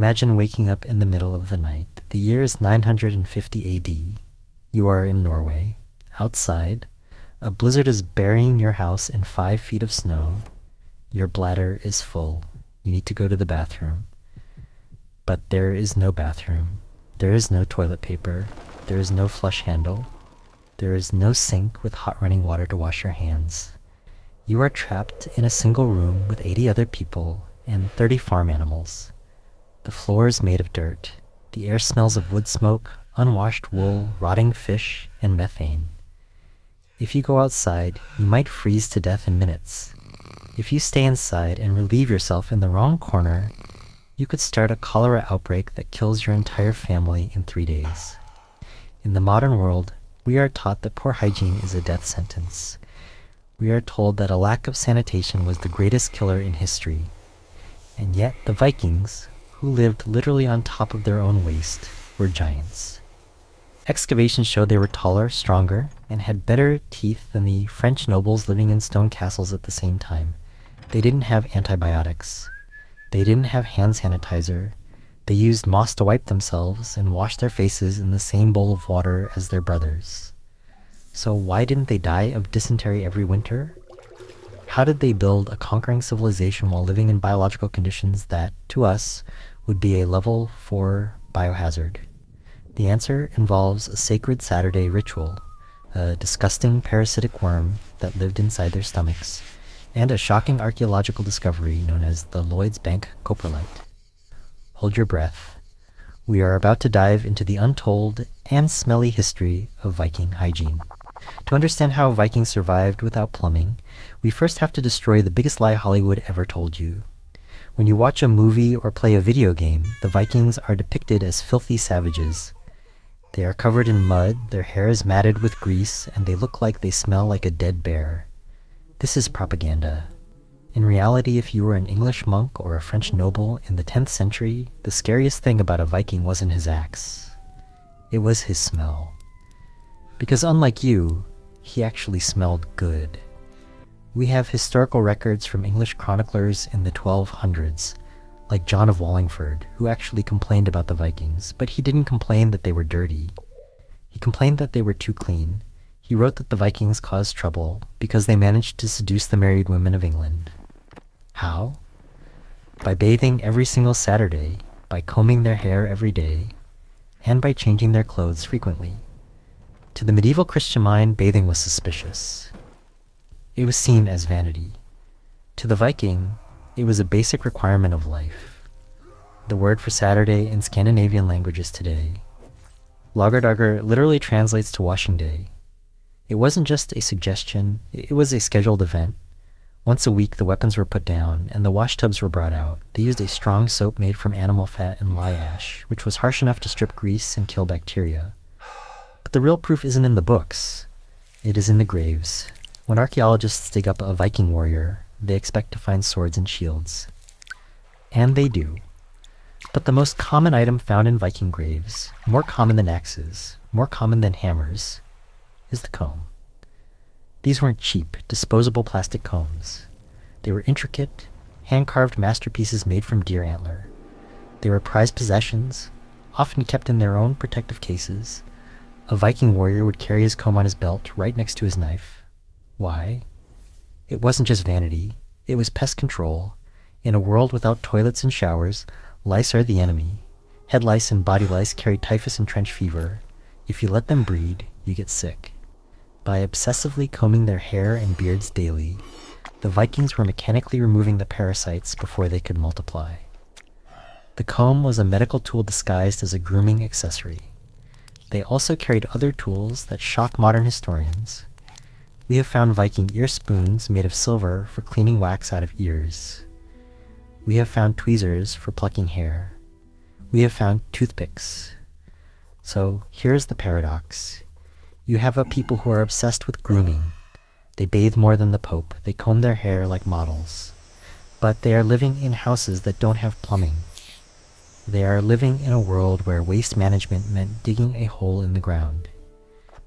Imagine waking up in the middle of the night. The year is 950 AD. You are in Norway. Outside, a blizzard is burying your house in 5 feet of snow. Your bladder is full. You need to go to the bathroom. But there is no bathroom. There is no toilet paper. There is no flush handle. There is no sink with hot running water to wash your hands. You are trapped in a single room with 80 other people and 30 farm animals. The floor is made of dirt. The air smells of wood smoke, unwashed wool, rotting fish, and methane. If you go outside, you might freeze to death in minutes. If you stay inside and relieve yourself in the wrong corner, you could start a cholera outbreak that kills your entire family in 3 days. In the modern world, we are taught that poor hygiene is a death sentence. We are told that a lack of sanitation was the greatest killer in history. And yet the Vikings, who lived literally on top of their own waste, were giants. Excavations showed they were taller, stronger, and had better teeth than the French nobles living in stone castles at the same time. They didn't have antibiotics. They didn't have hand sanitizer. They used moss to wipe themselves and wash their faces in the same bowl of water as their brothers. So why didn't they die of dysentery every winter? How did they build a conquering civilization while living in biological conditions that, to us, would be a level 4 biohazard? The answer involves a sacred Saturday ritual, a disgusting parasitic worm that lived inside their stomachs, and a shocking archaeological discovery known as the Lloyd's Bank coprolite. Hold your breath. We are about to dive into the untold and smelly history of Viking hygiene. To understand how Vikings survived without plumbing, we first have to destroy the biggest lie Hollywood ever told you. When you watch a movie or play a video game, the Vikings are depicted as filthy savages. They are covered in mud, their hair is matted with grease, and they look like they smell like a dead bear. This is propaganda. In reality, if you were an English monk or a French noble in the 10th century, the scariest thing about a Viking wasn't his axe. It was his smell. Because unlike you, he actually smelled good. We have historical records from English chroniclers in the 1200s, like John of Wallingford, who actually complained about the Vikings, but he didn't complain that they were dirty. He complained that they were too clean. He wrote that the Vikings caused trouble because they managed to seduce the married women of England. How? By bathing every single Saturday, by combing their hair every day, and by changing their clothes frequently. To the medieval Christian mind, bathing was suspicious. It was seen as vanity. To the Viking, it was a basic requirement of life. The word for Saturday in Scandinavian languages today. Lagerdager literally translates to washing day. It wasn't just a suggestion, it was a scheduled event. Once a week the weapons were put down and the wash tubs were brought out. They used a strong soap made from animal fat and lye ash, which was harsh enough to strip grease and kill bacteria. But the real proof isn't in the books. It is in the graves. When archaeologists dig up a Viking warrior, they expect to find swords and shields. And they do. But the most common item found in Viking graves, more common than axes, more common than hammers, is the comb. These weren't cheap, disposable plastic combs. They were intricate, hand-carved masterpieces made from deer antler. They were prized possessions, often kept in their own protective cases. A Viking warrior would carry his comb on his belt right next to his knife. Why? It wasn't just vanity, it was pest control. In a world without toilets and showers, lice are the enemy. Head lice and body lice carry typhus and trench fever. If you let them breed, you get sick. By obsessively combing their hair and beards daily, the Vikings were mechanically removing the parasites before they could multiply. The comb was a medical tool disguised as a grooming accessory. They also carried other tools that shock modern historians. We have found Viking ear spoons made of silver for cleaning wax out of ears. We have found tweezers for plucking hair. We have found toothpicks. So here's the paradox. You have a people who are obsessed with grooming. They bathe more than the Pope. They comb their hair like models. But they are living in houses that don't have plumbing. They are living in a world where waste management meant digging a hole in the ground.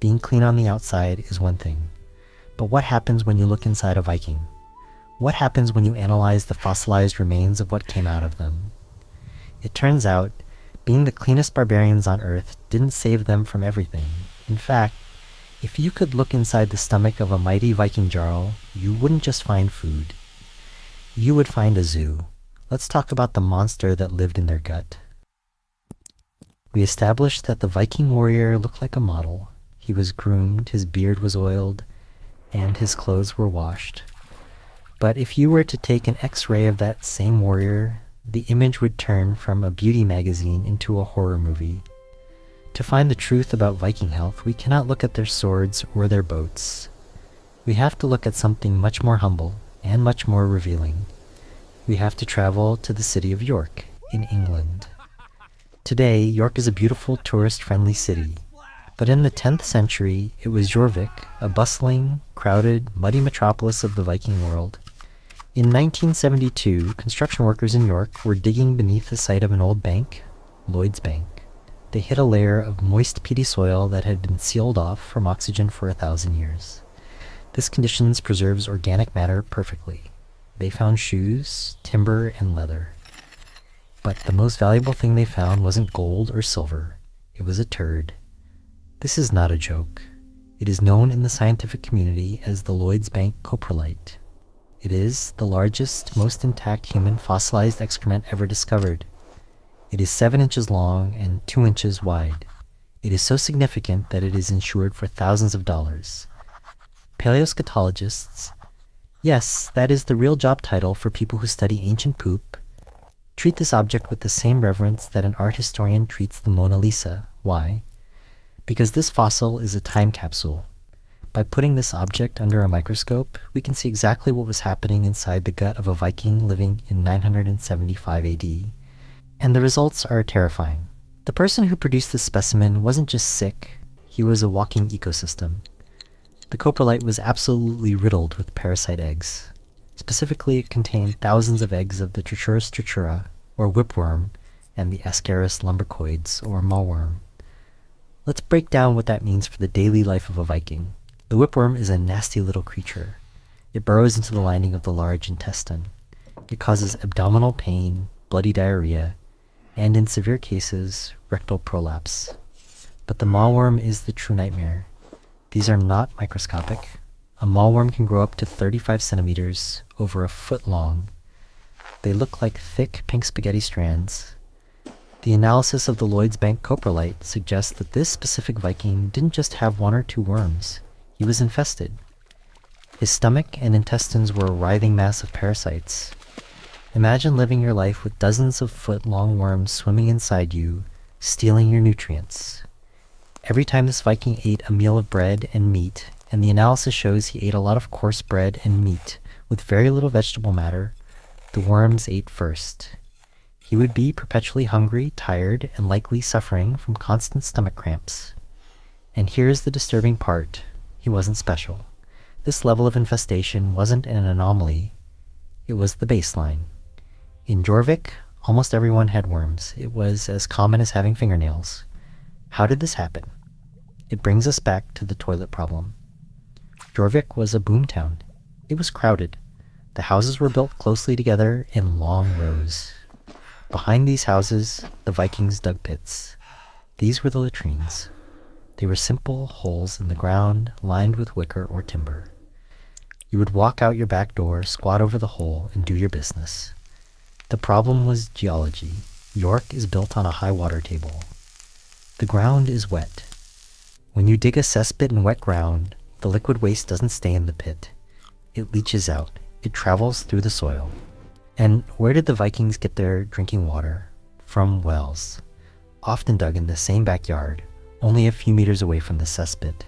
Being clean on the outside is one thing. But what happens when you look inside a Viking? What happens when you analyze the fossilized remains of what came out of them? It turns out, being the cleanest barbarians on Earth didn't save them from everything. In fact, if you could look inside the stomach of a mighty Viking Jarl, you wouldn't just find food. You would find a zoo. Let's talk about the monster that lived in their gut. We established that the Viking warrior looked like a model. He was groomed, his beard was oiled, and his clothes were washed. But if you were to take an X-ray of that same warrior, the image would turn from a beauty magazine into a horror movie. To find the truth about Viking health, we cannot look at their swords or their boats. We have to look at something much more humble and much more revealing. We have to travel to the city of York in England. Today, York is a beautiful tourist-friendly city. But in the 10th century, it was Jorvik, a bustling, crowded, muddy metropolis of the Viking world. In 1972, construction workers in York were digging beneath the site of an old bank, Lloyd's Bank. They hit a layer of moist, peaty soil that had been sealed off from oxygen for 1,000 years. This condition preserves organic matter perfectly. They found shoes, timber, and leather. But the most valuable thing they found wasn't gold or silver. It was a turd. This is not a joke. It is known in the scientific community as the Lloyd's Bank coprolite. It is the largest, most intact human fossilized excrement ever discovered. It is 7 inches long and 2 inches wide. It is so significant that it is insured for thousands of dollars. Paleoscatologists, yes, that is the real job title for people who study ancient poop, treat this object with the same reverence that an art historian treats the Mona Lisa. Why? Because this fossil is a time capsule. By putting this object under a microscope, we can see exactly what was happening inside the gut of a Viking living in 975 AD. And the results are terrifying. The person who produced this specimen wasn't just sick, he was a walking ecosystem. The coprolite was absolutely riddled with parasite eggs. Specifically, it contained thousands of eggs of the Trichuris trichura, or whipworm, and the Ascaris lumbricoides, or mawworm. Let's break down what that means for the daily life of a Viking. The whipworm is a nasty little creature. It burrows into the lining of the large intestine. It causes abdominal pain, bloody diarrhea, and in severe cases, rectal prolapse. But the mawworm is the true nightmare. These are not microscopic. A mawworm can grow up to 35 centimeters, over a foot long. They look like thick pink spaghetti strands. The analysis of the Lloyd's Bank coprolite suggests that this specific Viking didn't just have 1 or 2 worms. He was infested. His stomach and intestines were a writhing mass of parasites. Imagine living your life with dozens of foot-long worms swimming inside you, stealing your nutrients. Every time this Viking ate a meal of bread and meat, and the analysis shows he ate a lot of coarse bread and meat with very little vegetable matter, the worms ate first. He would be perpetually hungry, tired, and likely suffering from constant stomach cramps. And here's the disturbing part. He wasn't special. This level of infestation wasn't an anomaly. It was the baseline. In Jorvik, almost everyone had worms. It was as common as having fingernails. How did this happen? It brings us back to the toilet problem. Jorvik was a boomtown. It was crowded. The houses were built closely together in long rows. Behind these houses, the Vikings dug pits. These were the latrines. They were simple holes in the ground, lined with wicker or timber. You would walk out your back door, squat over the hole, and do your business. The problem was geology. York is built on a high water table. The ground is wet. When you dig a cesspit in wet ground, the liquid waste doesn't stay in the pit. It leaches out. It travels through the soil. And where did the Vikings get their drinking water? From wells, often dug in the same backyard, only a few meters away from the cesspit.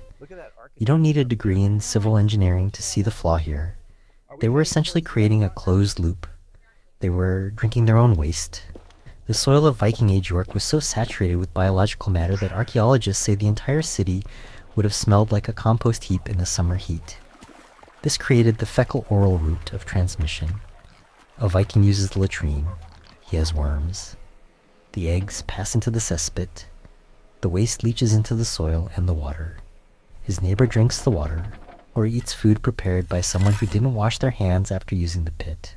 You don't need a degree in civil engineering to see the flaw here. They were essentially creating a closed loop. They were drinking their own waste. The soil of Viking Age York was so saturated with biological matter that archaeologists say the entire city would have smelled like a compost heap in the summer heat. This created the fecal-oral route of transmission. A Viking uses the latrine. He has worms. The eggs pass into the cesspit. The waste leaches into the soil and the water. His neighbor drinks the water, or eats food prepared by someone who didn't wash their hands after using the pit.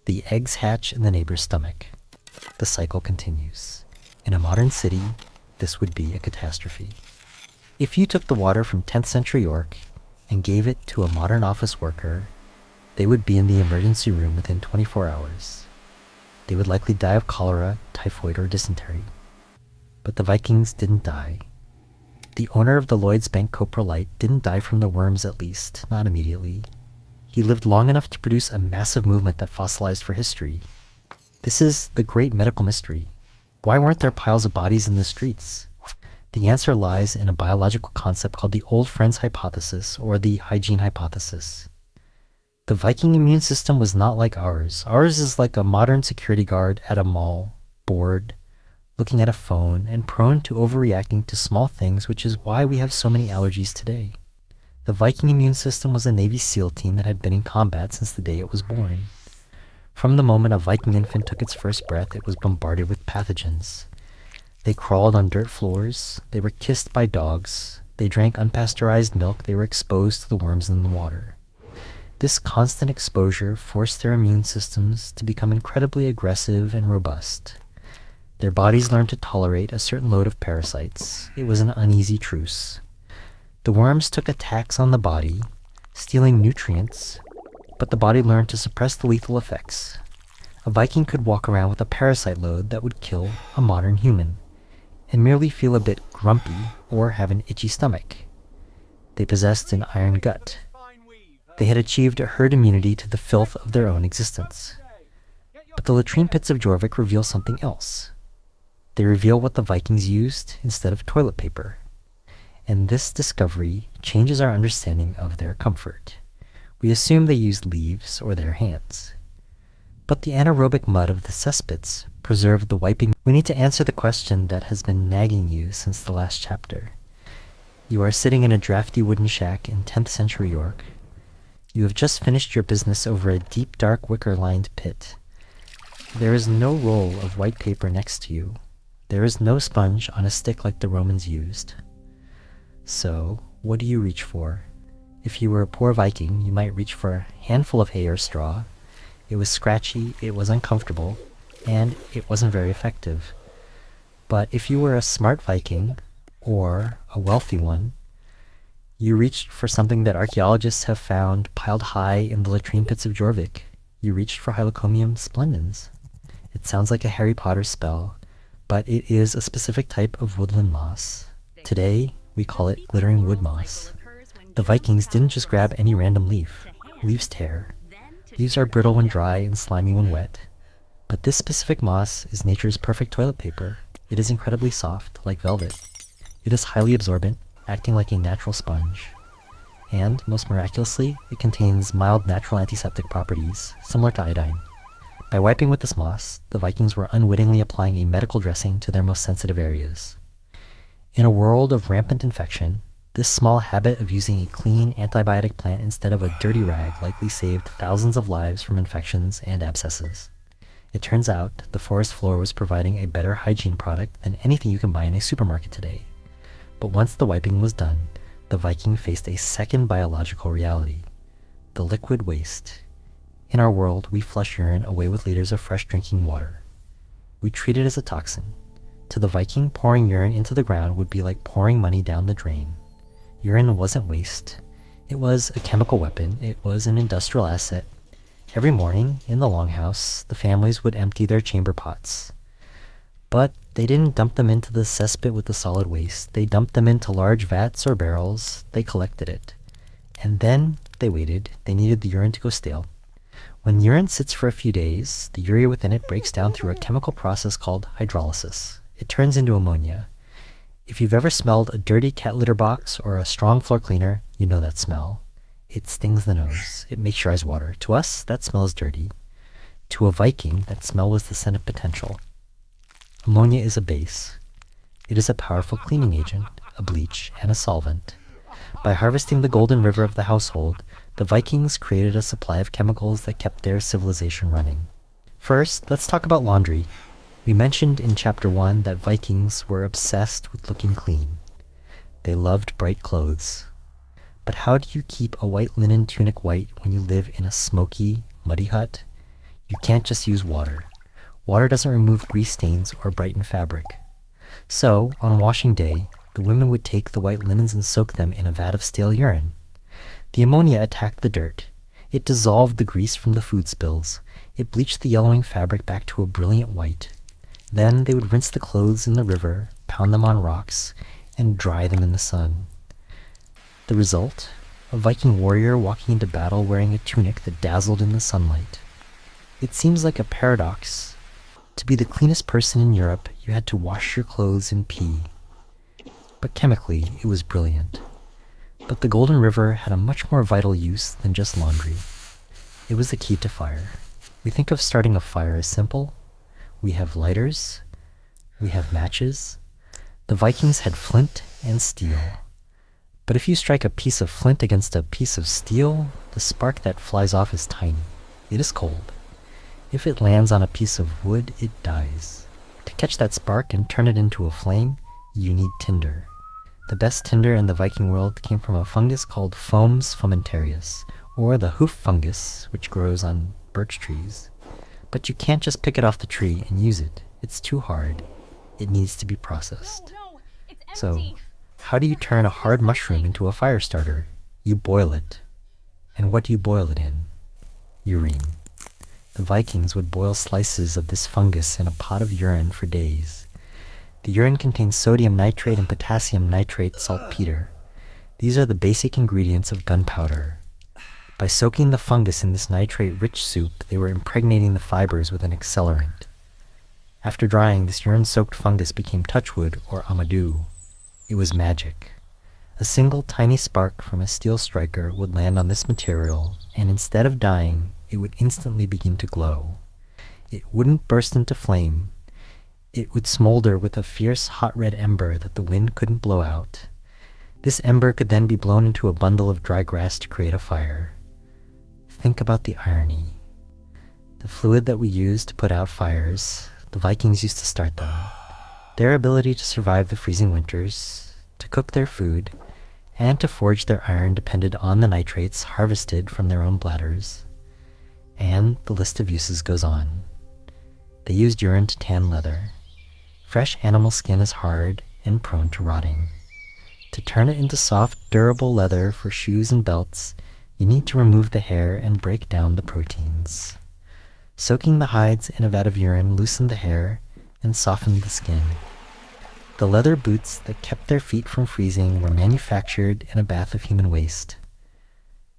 The eggs hatch in the neighbor's stomach. The cycle continues. In a modern city, this would be a catastrophe. If you took the water from 10th century York and gave it to a modern office worker, they would be in the emergency room within 24 hours. They would likely die of cholera, typhoid, or dysentery. But the Vikings didn't die. The owner of the Lloyd's Bank Coprolite didn't die from the worms, at least, not immediately. He lived long enough to produce a massive movement that fossilized for history. This is the great medical mystery. Why weren't there piles of bodies in the streets? The answer lies in a biological concept called the Old Friends Hypothesis, or the hygiene hypothesis. The Viking immune system was not like ours. Ours is like a modern security guard at a mall, bored, looking at a phone, and prone to overreacting to small things, which is why we have so many allergies today. The Viking immune system was a Navy SEAL team that had been in combat since the day it was born. From the moment a Viking infant took its first breath, it was bombarded with pathogens. They crawled on dirt floors, they were kissed by dogs, they drank unpasteurized milk, they were exposed to the worms in the water. This constant exposure forced their immune systems to become incredibly aggressive and robust. Their bodies learned to tolerate a certain load of parasites. It was an uneasy truce. The worms took attacks on the body, stealing nutrients, but the body learned to suppress the lethal effects. A Viking could walk around with a parasite load that would kill a modern human, and merely feel a bit grumpy or have an itchy stomach. They possessed an iron gut. They had achieved a herd immunity to the filth of their own existence. But the latrine pits of Jorvik reveal something else. They reveal what the Vikings used instead of toilet paper. And this discovery changes our understanding of their comfort. We assume they used leaves or their hands. But the anaerobic mud of the cesspits preserved the wiping. We need to answer the question that has been nagging you since the last chapter. You are sitting in a drafty wooden shack in 10th century York. You have just finished your business over a deep, dark, wicker-lined pit. There is no roll of white paper next to you. There is no sponge on a stick like the Romans used. So, what do you reach for? If you were a poor Viking, you might reach for a handful of hay or straw. It was scratchy, it was uncomfortable, and it wasn't very effective. But if you were a smart Viking, or a wealthy one, you reached for something that archaeologists have found piled high in the latrine pits of Jorvik. You reached for Hylocomium splendens. It sounds like a Harry Potter spell, but it is a specific type of woodland moss. Today, we call it glittering wood moss. The Vikings didn't just grab any random leaf. Leaves tear. Leaves are brittle when dry and slimy when wet. But this specific moss is nature's perfect toilet paper. It is incredibly soft, like velvet. It is highly absorbent, acting like a natural sponge. And, most miraculously, it contains mild natural antiseptic properties, similar to iodine. By wiping with this moss, the Vikings were unwittingly applying a medical dressing to their most sensitive areas. In a world of rampant infection, this small habit of using a clean antibiotic plant instead of a dirty rag likely saved thousands of lives from infections and abscesses. It turns out the forest floor was providing a better hygiene product than anything you can buy in a supermarket today. But once the wiping was done, the Viking faced a second biological reality: the liquid waste. In our world, we flush urine away with liters of fresh drinking water. We treat it as a toxin. To the Viking, pouring urine into the ground would be like pouring money down the drain. Urine wasn't waste. It was a chemical weapon. It was an industrial asset. Every morning, in the longhouse, the families would empty their chamber pots. But they didn't dump them into the cesspit with the solid waste. They dumped them into large vats or barrels. They collected it. And then they waited. They needed the urine to go stale. When urine sits for a few days, the urea within it breaks down through a chemical process called hydrolysis. It turns into ammonia. If you've ever smelled a dirty cat litter box or a strong floor cleaner, you know that smell. It stings the nose. It makes your eyes water. To us, that smell is dirty. To a Viking, that smell was the scent of potential. Ammonia is a base. It is a powerful cleaning agent, a bleach, and a solvent. By harvesting the golden river of the household, the Vikings created a supply of chemicals that kept their civilization running. First, let's talk about laundry. We mentioned in Chapter 1 that Vikings were obsessed with looking clean. They loved bright clothes. But how do you keep a white linen tunic white when you live in a smoky, muddy hut? You can't just use water. Water doesn't remove grease stains or brighten fabric. So, on washing day, the women would take the white linens and soak them in a vat of stale urine. The ammonia attacked the dirt. It dissolved the grease from the food spills. It bleached the yellowing fabric back to a brilliant white. Then they would rinse the clothes in the river, pound them on rocks, and dry them in the sun. The result? A Viking warrior walking into battle wearing a tunic that dazzled in the sunlight. It seems like a paradox. To be the cleanest person in Europe, you had to wash your clothes in pee. But chemically, it was brilliant. But the Golden River had a much more vital use than just laundry. It was the key to fire. We think of starting a fire as simple. We have lighters. We have matches. The Vikings had flint and steel. But if you strike a piece of flint against a piece of steel, the spark that flies off is tiny. It is cold. If it lands on a piece of wood, it dies. To catch that spark and turn it into a flame, you need tinder. The best tinder in the Viking world came from a fungus called Fomes fomentarius, or the hoof fungus, which grows on birch trees. But you can't just pick it off the tree and use it. It's too hard. It needs to be processed. No, it's empty. So, how do you turn a hard mushroom into a fire starter? You boil it. And what do you boil it in? Urine. The Vikings would boil slices of this fungus in a pot of urine for days. The urine contains sodium nitrate and potassium nitrate saltpeter. These are the basic ingredients of gunpowder. By soaking the fungus in this nitrate-rich soup, they were impregnating the fibers with an accelerant. After drying, this urine-soaked fungus became touchwood or amadou. It was magic. A single tiny spark from a steel striker would land on this material, and instead of dying, it would instantly begin to glow. It wouldn't burst into flame. It would smolder with a fierce hot red ember that the wind couldn't blow out. This ember could then be blown into a bundle of dry grass to create a fire. Think about the irony. The fluid that we use to put out fires, the Vikings used to start them. Their ability to survive the freezing winters, to cook their food, and to forge their iron depended on the nitrates harvested from their own bladders. And the list of uses goes on. They used urine to tan leather. Fresh animal skin is hard and prone to rotting. To turn it into soft, durable leather for shoes and belts, you need to remove the hair and break down the proteins. Soaking the hides in a vat of urine loosened the hair and softened the skin. The leather boots that kept their feet from freezing were manufactured in a bath of human waste.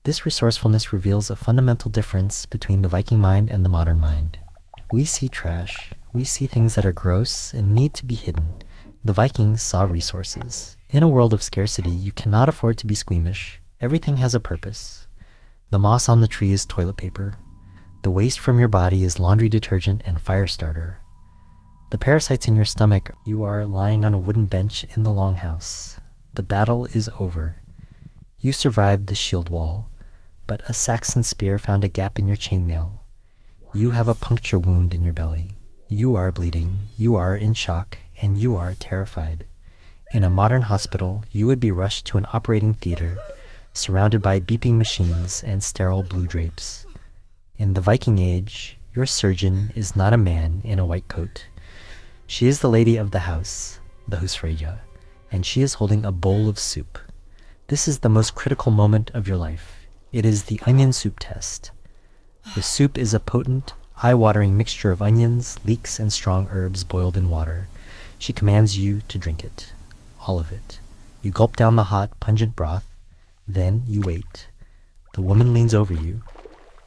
This resourcefulness reveals a fundamental difference between the Viking mind and the modern mind. We see trash. We see things that are gross and need to be hidden. The Vikings saw resources. In a world of scarcity, you cannot afford to be squeamish. Everything has a purpose. The moss on the tree is toilet paper. The waste from your body is laundry detergent and fire starter. The parasites in your stomach, you are lying on a wooden bench in the longhouse. The battle is over. You survived the shield wall, but a Saxon spear found a gap in your chainmail. You have a puncture wound in your belly. You are bleeding, you are in shock, and you are terrified. In a modern hospital, you would be rushed to an operating theater, surrounded by beeping machines and sterile blue drapes. In the Viking Age, your surgeon is not a man in a white coat. She is the lady of the house, the husfreyja, and she is holding a bowl of soup. This is the most critical moment of your life. It is the onion soup test. The soup is a potent, eye-watering mixture of onions, leeks, and strong herbs boiled in water. She commands you to drink it. All of it. You gulp down the hot, pungent broth. Then you wait. The woman leans over you.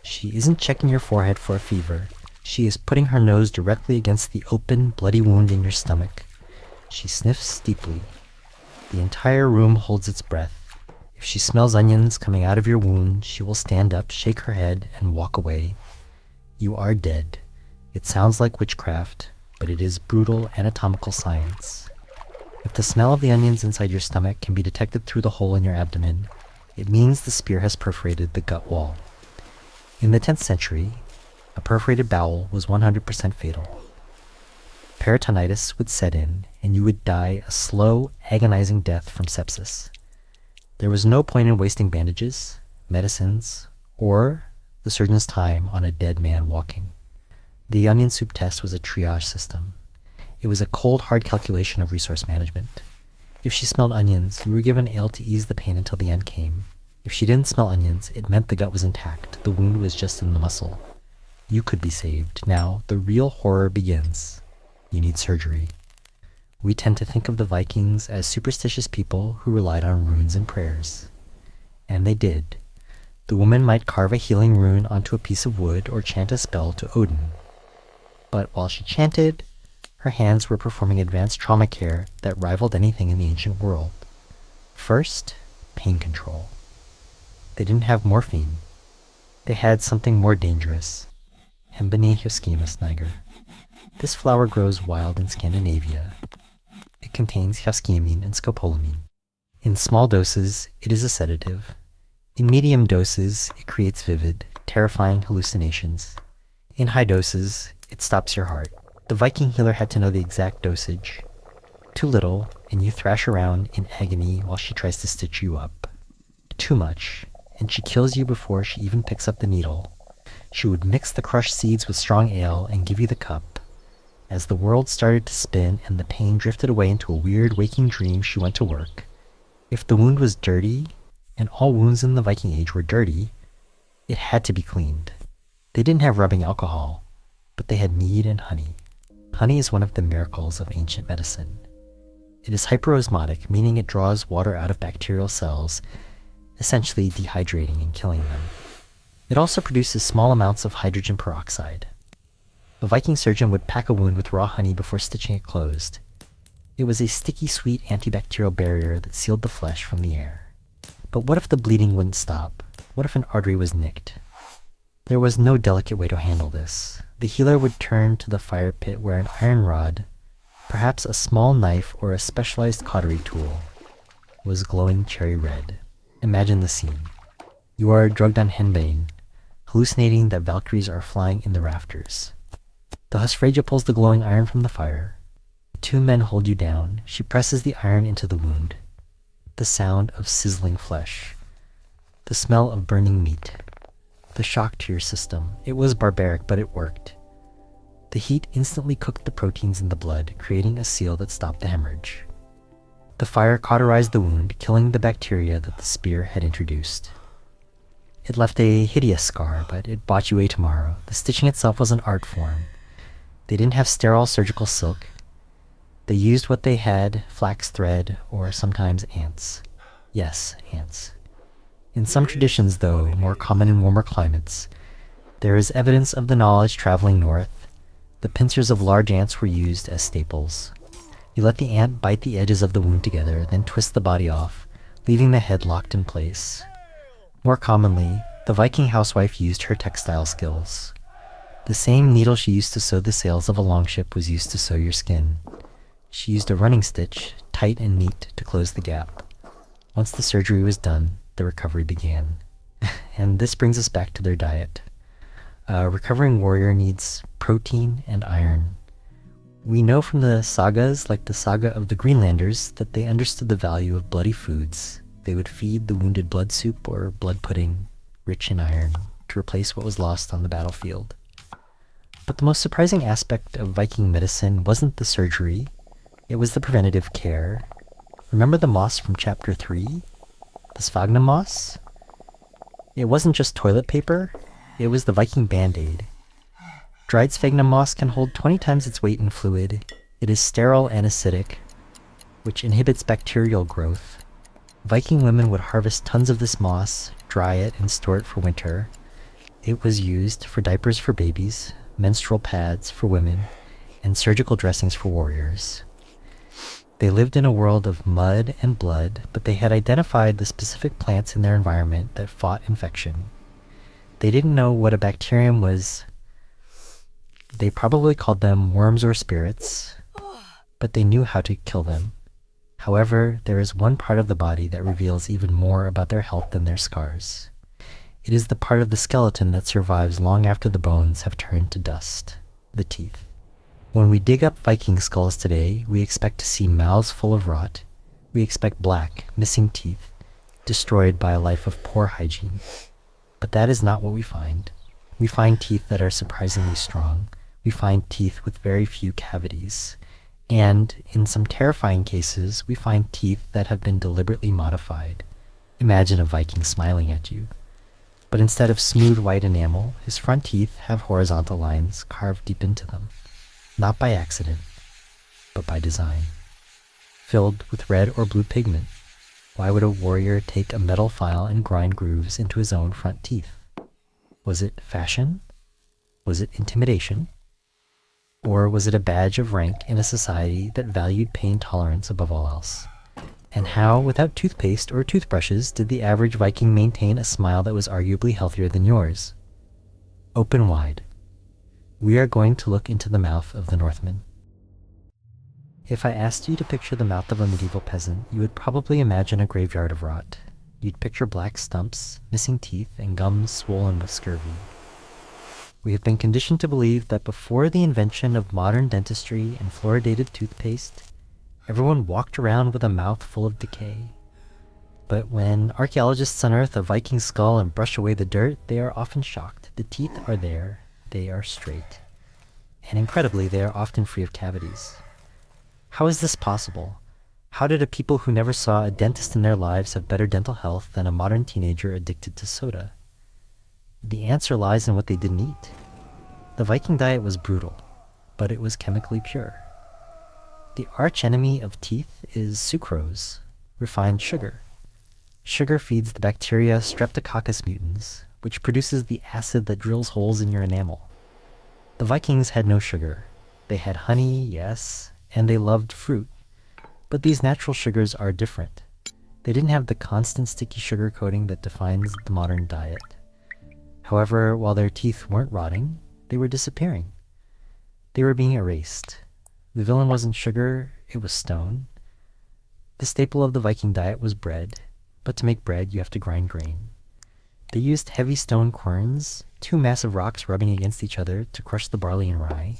She isn't checking your forehead for a fever. She is putting her nose directly against the open, bloody wound in your stomach. She sniffs deeply. The entire room holds its breath. If she smells onions coming out of your wound, she will stand up, shake her head, and walk away. You are dead. It sounds like witchcraft, but it is brutal anatomical science. If the smell of the onions inside your stomach can be detected through the hole in your abdomen, it means the spear has perforated the gut wall. In the 10th century, a perforated bowel was 100% fatal. Peritonitis would set in, and you would die a slow, agonizing death from sepsis. There was no point in wasting bandages, medicines, or the surgeon's time on a dead man walking. The onion soup test was a triage system. It was a cold, hard calculation of resource management. If she smelled onions, you were given ale to ease the pain until the end came. If she didn't smell onions, it meant the gut was intact. The wound was just in the muscle. You could be saved. Now, the real horror begins. You need surgery. We tend to think of the Vikings as superstitious people who relied on runes and prayers. And they did. The woman might carve a healing rune onto a piece of wood or chant a spell to Odin. But while she chanted, her hands were performing advanced trauma care that rivaled anything in the ancient world. First, pain control. They didn't have morphine. They had something more dangerous, Hembeni Hyoskima. This flower grows wild in Scandinavia. It contains hyoscyamine and scopolamine. In small doses, it is a sedative. In medium doses, it creates vivid, terrifying hallucinations. In high doses, it stops your heart. The Viking healer had to know the exact dosage. Too little, and you thrash around in agony while she tries to stitch you up. Too much, and she kills you before she even picks up the needle. She would mix the crushed seeds with strong ale and give you the cup. As the world started to spin and the pain drifted away into a weird waking dream, she went to work. If the wound was dirty, and all wounds in the Viking Age were dirty, it had to be cleaned. They didn't have rubbing alcohol, but they had mead and honey. Honey is one of the miracles of ancient medicine. It is hyperosmotic, meaning it draws water out of bacterial cells, essentially dehydrating and killing them. It also produces small amounts of hydrogen peroxide. A Viking surgeon would pack a wound with raw honey before stitching it closed. It was a sticky, sweet antibacterial barrier that sealed the flesh from the air. But what if the bleeding wouldn't stop? What if an artery was nicked? There was no delicate way to handle this. The healer would turn to the fire pit where an iron rod, perhaps a small knife or a specialized cautery tool, was glowing cherry red. Imagine the scene. You are drugged on henbane, hallucinating that Valkyries are flying in the rafters. The Husfreja pulls the glowing iron from the fire. Two men hold you down. She presses the iron into the wound. The sound of sizzling flesh. The smell of burning meat. The shock to your system. It was barbaric, but it worked. The heat instantly cooked the proteins in the blood, creating a seal that stopped the hemorrhage. The fire cauterized the wound, killing the bacteria that the spear had introduced. It left a hideous scar, but it bought you a tomorrow. The stitching itself was an art form. They didn't have sterile surgical silk. They used what they had, flax thread, or sometimes ants. Yes, ants. In some traditions, though, more common in warmer climates, there is evidence of the knowledge traveling north. The pincers of large ants were used as staples. You let the ant bite the edges of the wound together, then twist the body off, leaving the head locked in place. More commonly, the Viking housewife used her textile skills. The same needle she used to sew the sails of a longship was used to sew your skin. She used a running stitch, tight and neat, to close the gap. Once the surgery was done, the recovery began. And this brings us back to their diet. A recovering warrior needs protein and iron. We know from the sagas, like the saga of the Greenlanders, that they understood the value of bloody foods. They would feed the wounded blood soup or blood pudding, rich in iron, to replace what was lost on the battlefield. But the most surprising aspect of Viking medicine wasn't the surgery, it was the preventative care. Remember the moss from chapter 3? The sphagnum moss? It wasn't just toilet paper, it was the Viking band-aid. Dried sphagnum moss can hold 20 times its weight in fluid. It is sterile and acidic, which inhibits bacterial growth. Viking women would harvest tons of this moss, dry it, and store it for winter. It was used for diapers for babies, menstrual pads for women, and surgical dressings for warriors. They lived in a world of mud and blood, but they had identified the specific plants in their environment that fought infection. They didn't know what a bacterium was. They probably called them worms or spirits, but they knew how to kill them. However, there is one part of the body that reveals even more about their health than their scars. It is the part of the skeleton that survives long after the bones have turned to dust, the teeth. When we dig up Viking skulls today, we expect to see mouths full of rot. We expect black, missing teeth, destroyed by a life of poor hygiene. But that is not what we find. We find teeth that are surprisingly strong. we find teeth with very few cavities. And in some terrifying cases, we find teeth that have been deliberately modified. Imagine a Viking smiling at you. But instead of smooth white enamel, his front teeth have horizontal lines carved deep into them. Not by accident, but by design. Filled with red or blue pigment. Why would a warrior take a metal file and grind grooves into his own front teeth? Was it fashion? Was it intimidation? Or was it a badge of rank in a society that valued pain tolerance above all else? And how, without toothpaste or toothbrushes, did the average Viking maintain a smile that was arguably healthier than yours? Open wide. We are going to look into the mouth of the Northman. If I asked you to picture the mouth of a medieval peasant, you would probably imagine a graveyard of rot. You'd picture black stumps, missing teeth, and gums swollen with scurvy. We have been conditioned to believe that before the invention of modern dentistry and fluoridated toothpaste, everyone walked around with a mouth full of decay. But when archaeologists unearth a Viking skull and brush away the dirt, they are often shocked. The teeth are there, they are straight. And incredibly, they are often free of cavities. How is this possible? How did a people who never saw a dentist in their lives have better dental health than a modern teenager addicted to soda? The answer lies in what they didn't eat. The Viking diet was brutal, but it was chemically pure. The archenemy of teeth is sucrose, refined sugar. Sugar feeds the bacteria Streptococcus mutans, which produces the acid that drills holes in your enamel. The Vikings had no sugar. They had honey, yes, and they loved fruit. But these natural sugars are different. They didn't have the constant sticky sugar coating that defines the modern diet. However, while their teeth weren't rotting, they were disappearing. They were being erased. The villain wasn't sugar, it was stone. The staple of the Viking diet was bread, but to make bread you have to grind grain. They used heavy stone querns, two massive rocks rubbing against each other to crush the barley and rye.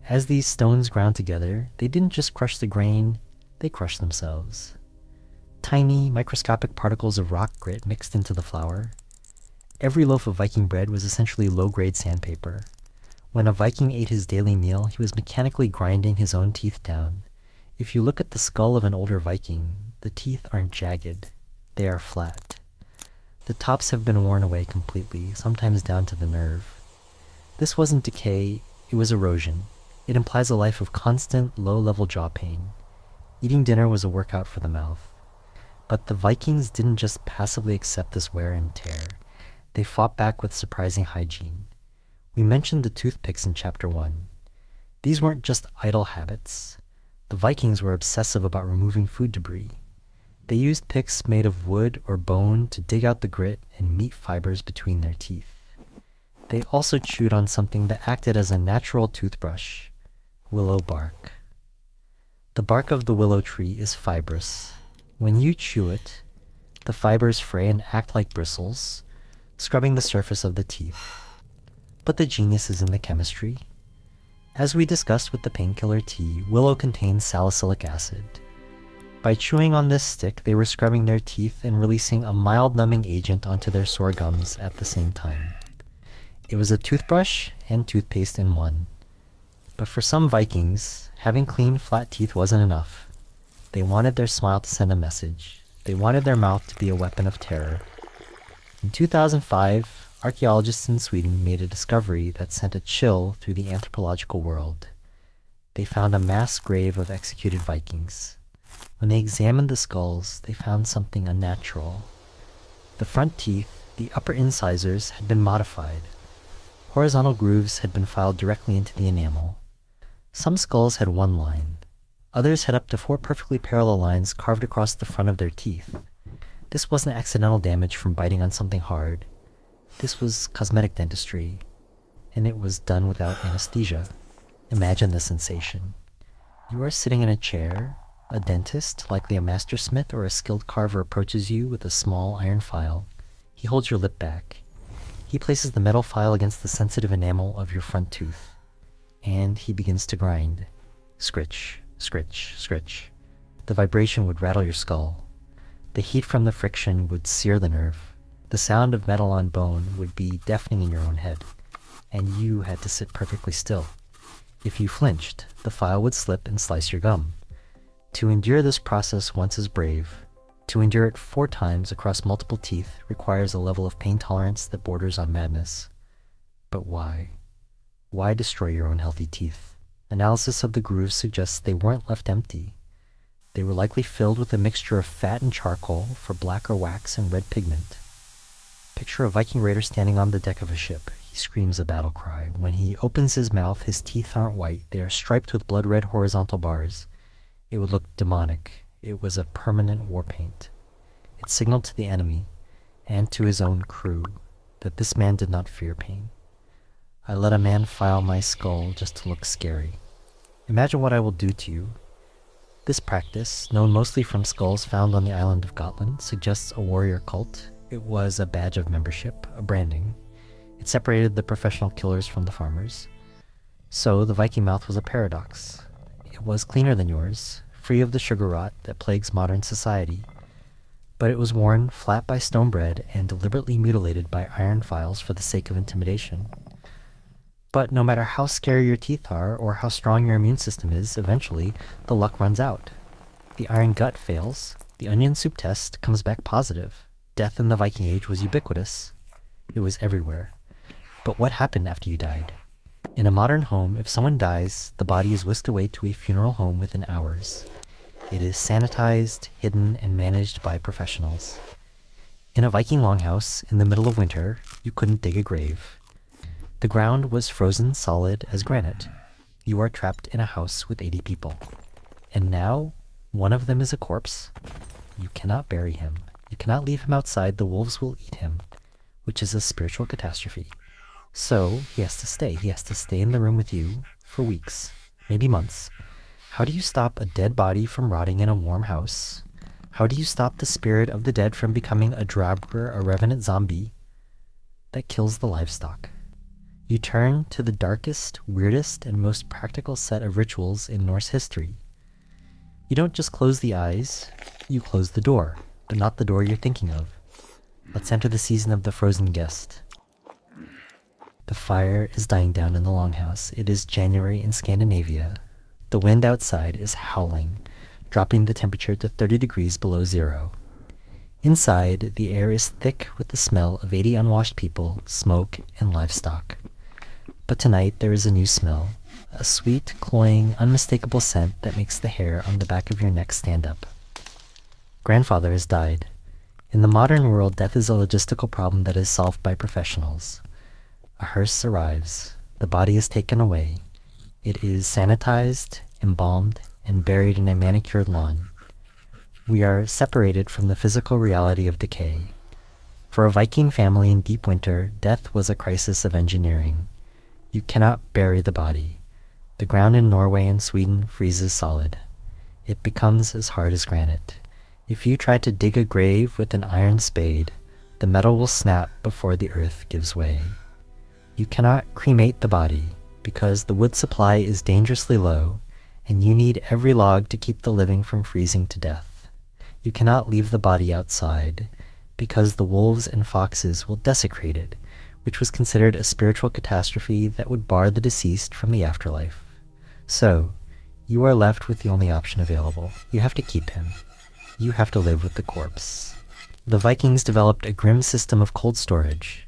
As these stones ground together, they didn't just crush the grain, they crushed themselves. Tiny, microscopic particles of rock grit mixed into the flour. Every loaf of Viking bread was essentially low-grade sandpaper. When a Viking ate his daily meal, he was mechanically grinding his own teeth down. If you look at the skull of an older Viking, the teeth aren't jagged, they are flat. The tops have been worn away completely, sometimes down to the nerve. This wasn't decay, it was erosion. It implies a life of constant, low-level jaw pain. Eating dinner was a workout for the mouth. But the Vikings didn't just passively accept this wear and tear. They fought back with surprising hygiene. We mentioned the toothpicks in Chapter 1. These weren't just idle habits. The Vikings were obsessive about removing food debris. They used picks made of wood or bone to dig out the grit and meat fibers between their teeth. They also chewed on something that acted as a natural toothbrush: willow bark. The bark of the willow tree is fibrous. When you chew it, the fibers fray and act like bristles, scrubbing the surface of the teeth. But the genius is in the chemistry. As we discussed with the painkiller tea, willow contains salicylic acid. By chewing on this stick, they were scrubbing their teeth and releasing a mild numbing agent onto their sore gums at the same time. It was a toothbrush and toothpaste in one. But for some Vikings, having clean, flat teeth wasn't enough. They wanted their smile to send a message. They wanted their mouth to be a weapon of terror. In 2005, archaeologists in Sweden made a discovery that sent a chill through the anthropological world. They found a mass grave of executed Vikings. When they examined the skulls, they found something unnatural. The front teeth, the upper incisors, had been modified. Horizontal grooves had been filed directly into the enamel. Some skulls had one line. Others had up to 4 perfectly parallel lines carved across the front of their teeth. This wasn't accidental damage from biting on something hard. This was cosmetic dentistry, and it was done without anesthesia. Imagine the sensation. You are sitting in a chair. A dentist, likely a master smith or a skilled carver, approaches you with a small iron file. He holds your lip back. He places the metal file against the sensitive enamel of your front tooth, and he begins to grind. Scritch, scritch, scritch. The vibration would rattle your skull. The heat from the friction would sear the nerve. The sound of metal on bone would be deafening in your own head. and you had to sit perfectly still. If you flinched, the file would slip and slice your gum. To endure this process once is brave. To endure it 4 times across multiple teeth requires a level of pain tolerance that borders on madness. But why? Why destroy your own healthy teeth? Analysis of the grooves suggests they weren't left empty. They were likely filled with a mixture of fat and charcoal for blacker wax and red pigment. Picture a Viking raider standing on the deck of a ship. He screams a battle cry. When he opens his mouth, his teeth aren't white. They are striped with blood-red horizontal bars. It would look demonic. It was a permanent war paint. It signaled to the enemy, and to his own crew, that this man did not fear pain. I let a man file my skull just to look scary. Imagine what I will do to you. This practice, known mostly from skulls found on the island of Gotland, suggests a warrior cult. It was a badge of membership, a branding. It separated the professional killers from the farmers. So the Viking mouth was a paradox. It was cleaner than yours, free of the sugar rot that plagues modern society, but it was worn flat by stone bread and deliberately mutilated by iron files for the sake of intimidation. But no matter how scary your teeth are or how strong your immune system is, eventually the luck runs out. The iron gut fails. The onion soup test comes back positive. Death in the Viking Age was ubiquitous. It was everywhere. But what happened after you died? In a modern home, if someone dies, the body is whisked away to a funeral home within hours. It is sanitized, hidden, and managed by professionals. In a Viking longhouse, in the middle of winter, you couldn't dig a grave. The ground was frozen solid as granite. You are trapped in a house with 80 people. And now, one of them is a corpse. You cannot bury him. You cannot leave him outside. The wolves will eat him, which is a spiritual catastrophe. So he has to stay. He has to stay in the room with you for weeks, maybe months. How do you stop a dead body from rotting in a warm house? How do you stop the spirit of the dead from becoming a drabber, a revenant zombie that kills the livestock? You turn to the darkest, weirdest, and most practical set of rituals in Norse history. You don't just close the eyes, you close the door, but not the door you're thinking of. Let's enter the season of the frozen guest. The fire is dying down in the longhouse. It is January in Scandinavia. The wind outside is howling, dropping the temperature to 30 degrees below zero. Inside, the air is thick with the smell of 80 unwashed people, smoke, and livestock. But tonight there is a new smell, a sweet, cloying, unmistakable scent that makes the hair on the back of your neck stand up. Grandfather has died. In the modern world, death is a logistical problem that is solved by professionals. A hearse arrives. The body is taken away. It is sanitized, embalmed, and buried in a manicured lawn. We are separated from the physical reality of decay. For a Viking family in deep winter, death was a crisis of engineering. You cannot bury the body. The ground in Norway and Sweden freezes solid. It becomes as hard as granite. If you try to dig a grave with an iron spade, the metal will snap before the earth gives way. You cannot cremate the body because the wood supply is dangerously low, and you need every log to keep the living from freezing to death. You cannot leave the body outside because the wolves and foxes will desecrate it, which was considered a spiritual catastrophe that would bar the deceased from the afterlife. So, you are left with the only option available. You have to keep him. You have to live with the corpse. The Vikings developed a grim system of cold storage.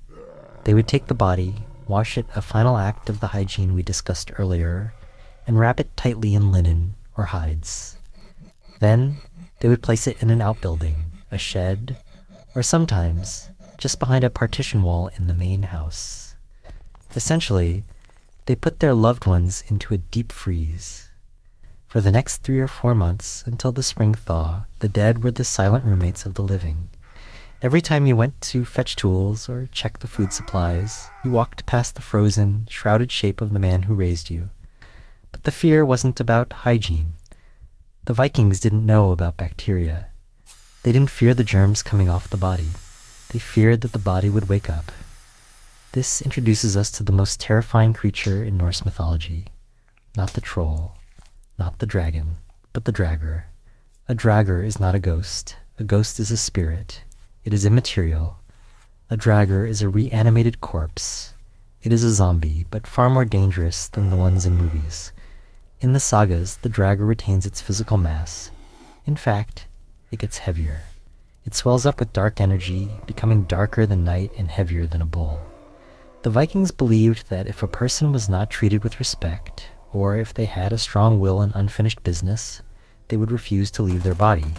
They would take the body, wash it, a final act of the hygiene we discussed earlier, and wrap it tightly in linen or hides. Then, they would place it in an outbuilding, a shed, or sometimes just behind a partition wall in the main house. Essentially, they put their loved ones into a deep freeze. For the next 3 or 4 months, until the spring thaw, the dead were the silent roommates of the living. Every time you went to fetch tools or check the food supplies, you walked past the frozen, shrouded shape of the man who raised you. But the fear wasn't about hygiene. The Vikings didn't know about bacteria. They didn't fear the germs coming off the body. They feared that the body would wake up. This introduces us to the most terrifying creature in Norse mythology. Not the troll, not the dragon, but the dragger. A dragger is not a ghost. A ghost is a spirit. It is immaterial. A dragger is a reanimated corpse. It is a zombie, but far more dangerous than the ones in movies. In the sagas, the draugr retains its physical mass. In fact, it gets heavier. It swells up with dark energy, becoming darker than night and heavier than a bull. The Vikings believed that if a person was not treated with respect, or if they had a strong will and unfinished business, they would refuse to leave their body.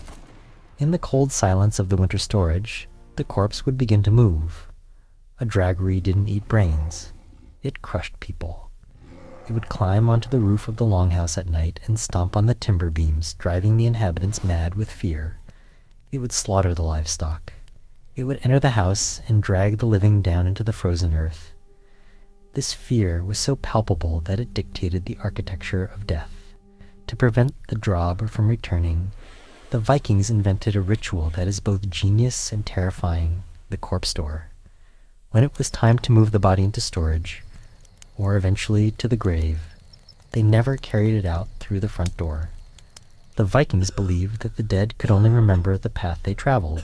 In the cold silence of the winter storage, the corpse would begin to move. A draugr didn't eat brains. It crushed people. It would climb onto the roof of the longhouse at night and stomp on the timber beams, driving the inhabitants mad with fear. It would slaughter the livestock. It would enter the house and drag the living down into the frozen earth. This fear was so palpable that it dictated the architecture of death. To prevent the draugr from returning, the Vikings invented a ritual that is both genius and terrifying, the corpse door. When it was time to move the body into storage, or eventually to the grave, they never carried it out through the front door. The Vikings believed that the dead could only remember the path they traveled.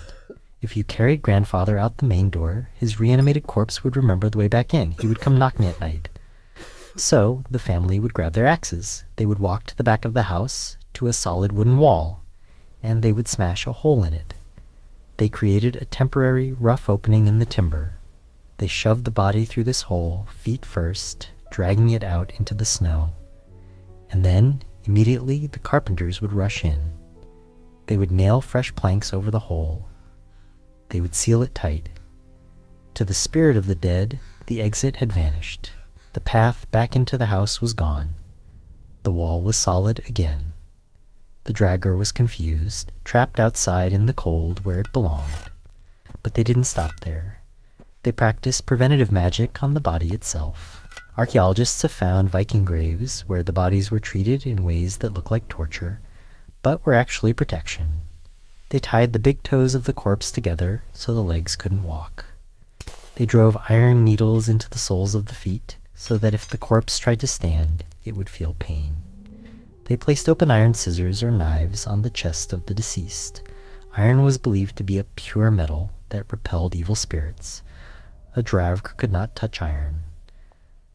If you carried grandfather out the main door, his reanimated corpse would remember the way back in. He would come knocking at night. So the family would grab their axes. They would walk to the back of the house, to a solid wooden wall, and they would smash a hole in it. They created a temporary, rough opening in the timber. They shoved the body through this hole, feet first, dragging it out into the snow. And then, immediately, the carpenters would rush in. They would nail fresh planks over the hole. They would seal it tight. To the spirit of the dead, the exit had vanished. The path back into the house was gone. The wall was solid again. The draugr was confused, trapped outside in the cold where it belonged. But they didn't stop there. They practiced preventative magic on the body itself. Archaeologists have found Viking graves where the bodies were treated in ways that look like torture, but were actually protection. They tied the big toes of the corpse together so the legs couldn't walk. They drove iron needles into the soles of the feet so that if the corpse tried to stand, it would feel pain. They placed open iron scissors or knives on the chest of the deceased. Iron was believed to be a pure metal that repelled evil spirits. A draugr could not touch iron.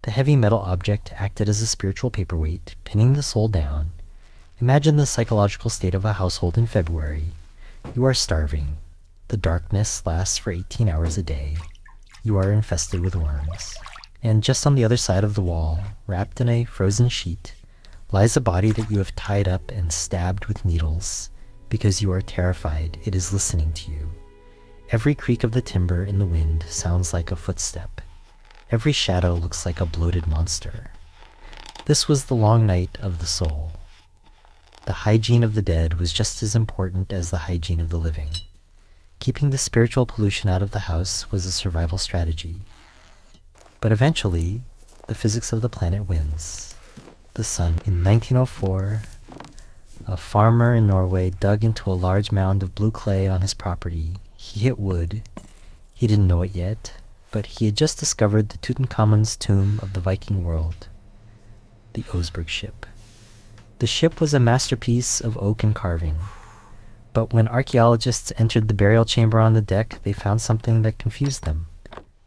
The heavy metal object acted as a spiritual paperweight, pinning the soul down. Imagine the psychological state of a household in February. You are starving. The darkness lasts for 18 hours a day. You are infested with worms. And just on the other side of the wall, wrapped in a frozen sheet, lies a body that you have tied up and stabbed with needles, because you are terrified it is listening to you. Every creak of the timber in the wind sounds like a footstep. Every shadow looks like a bloated monster. This was the long night of the soul. The hygiene of the dead was just as important as the hygiene of the living. Keeping the spiritual pollution out of the house was a survival strategy. But eventually, the physics of the planet wins. The sun. In 1904, a farmer in Norway dug into a large mound of blue clay on his property. He hit wood. He didn't know it yet, but he had just discovered the Tutankhamun's tomb of the Viking world, the Oseberg ship. The ship was a masterpiece of oak and carving. But when archaeologists entered the burial chamber on the deck, they found something that confused them.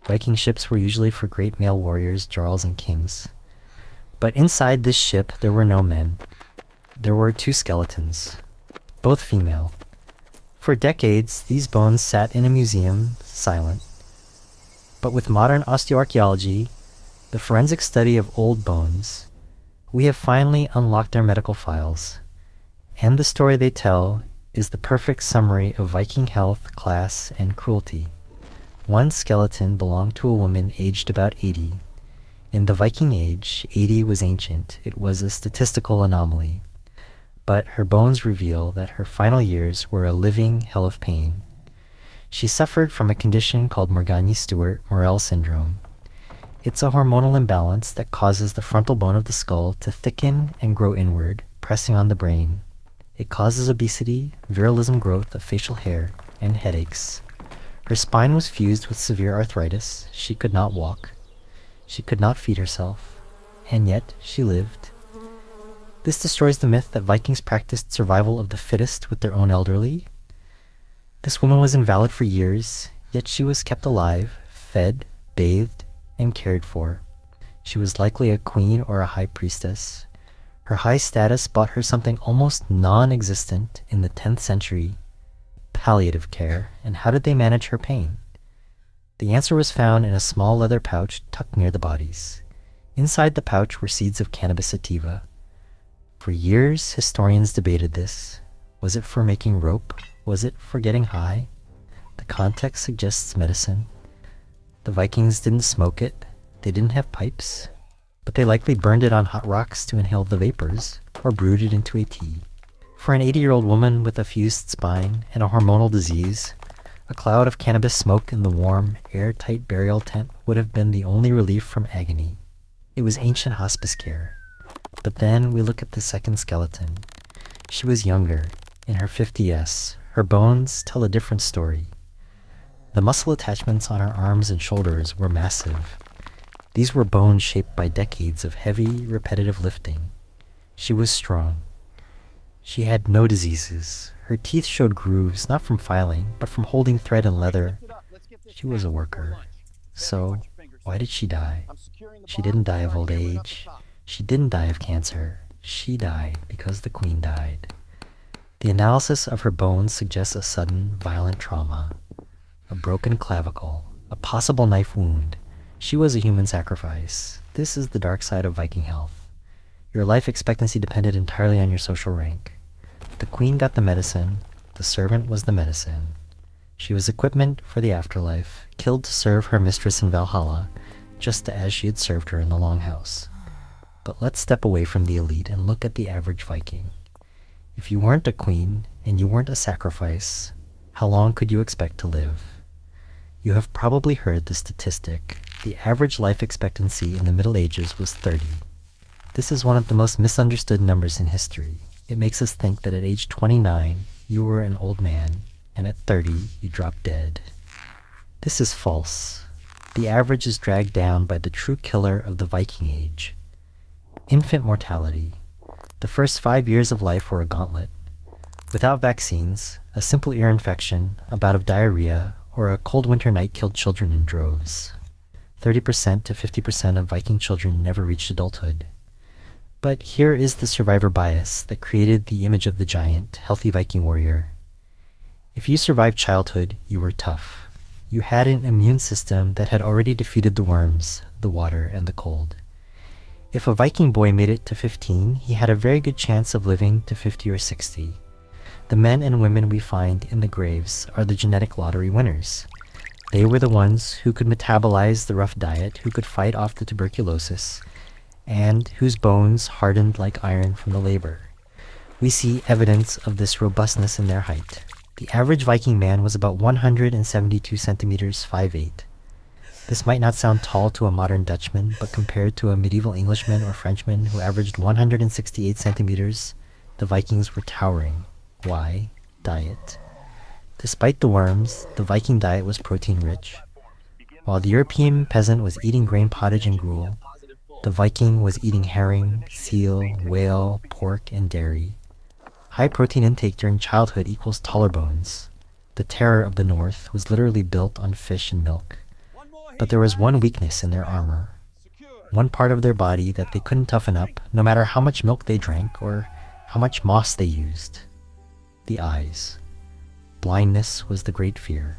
Viking ships were usually for great male warriors, jarls, and kings. But inside this ship, there were no men. There were 2 skeletons, both female. For decades, these bones sat in a museum, silent. But with modern osteoarchaeology, the forensic study of old bones, we have finally unlocked their medical files. And the story they tell is the perfect summary of Viking health, class, and cruelty. One skeleton belonged to a woman aged about 80. In the Viking age, 80 was ancient. It was a statistical anomaly. But her bones reveal that her final years were a living hell of pain. She suffered from a condition called Morgagni-Stewart-Morel syndrome. It's a hormonal imbalance that causes the frontal bone of the skull to thicken and grow inward, pressing on the brain. It causes obesity, virilism growth of facial hair, and headaches. Her spine was fused with severe arthritis. She could not walk. She could not feed herself. And yet she lived. This destroys the myth that Vikings practiced survival of the fittest with their own elderly. This woman was invalid for years, yet she was kept alive, fed, bathed, and cared for. She was likely a queen or a high priestess. Her high status bought her something almost non-existent in the 10th century: palliative care. And how did they manage her pain? The answer was found in a small leather pouch tucked near the bodies. Inside the pouch were seeds of cannabis sativa. For years, historians debated this. Was it for making rope? Was it for getting high? The context suggests medicine. The Vikings didn't smoke it. They didn't have pipes. But they likely burned it on hot rocks to inhale the vapors, or brewed it into a tea. For an 80-year-old woman with a fused spine and a hormonal disease, a cloud of cannabis smoke in the warm, airtight burial tent would have been the only relief from agony. It was ancient hospice care. But then we look at the second skeleton. She was younger, in her 50s. Her bones tell a different story. The muscle attachments on her arms and shoulders were massive. These were bones shaped by decades of heavy, repetitive lifting. She was strong. She had no diseases. Her teeth showed grooves, not from filing, but from holding thread and leather. She was a worker. So, why did she die? She didn't die of old age. She didn't die of cancer. She died because the queen died. The analysis of her bones suggests a sudden, violent trauma. A broken clavicle. A possible knife wound. She was a human sacrifice. This is the dark side of Viking health. Your life expectancy depended entirely on your social rank. The queen got the medicine. The servant was the medicine. She was equipment for the afterlife, killed to serve her mistress in Valhalla, just as she had served her in the Longhouse. But let's step away from the elite and look at the average Viking. If you weren't a queen, and you weren't a sacrifice, how long could you expect to live? You have probably heard the statistic. The average life expectancy in the Middle Ages was 30. This is one of the most misunderstood numbers in history. It makes us think that at age 29, you were an old man, and at 30, you dropped dead. This is false. The average is dragged down by the true killer of the Viking Age: infant mortality. The first 5 years of life were a gauntlet. Without vaccines, a simple ear infection, a bout of diarrhea, or a cold winter night killed children in droves. 30% to 50% of Viking children never reached adulthood. But here is the survivor bias that created the image of the giant, healthy Viking warrior. If you survived childhood, you were tough. You had an immune system that had already defeated the worms, the water, and the cold. If a Viking boy made it to 15, he had a very good chance of living to 50 or 60. The men and women we find in the graves are the genetic lottery winners. They were the ones who could metabolize the rough diet, who could fight off the tuberculosis, and whose bones hardened like iron from the labor. We see evidence of this robustness in their height. The average Viking man was about 172 centimeters, 5'8". This might not sound tall to a modern Dutchman, but compared to a medieval Englishman or Frenchman who averaged 168 centimeters, the Vikings were towering. Why? Diet. Despite the worms, the Viking diet was protein-rich. While the European peasant was eating grain pottage and gruel, the Viking was eating herring, seal, whale, pork, and dairy. High protein intake during childhood equals taller bones. The terror of the North was literally built on fish and milk. But there was one weakness in their armor. One part of their body that they couldn't toughen up, no matter how much milk they drank or how much moss they used. The eyes. Blindness was the great fear.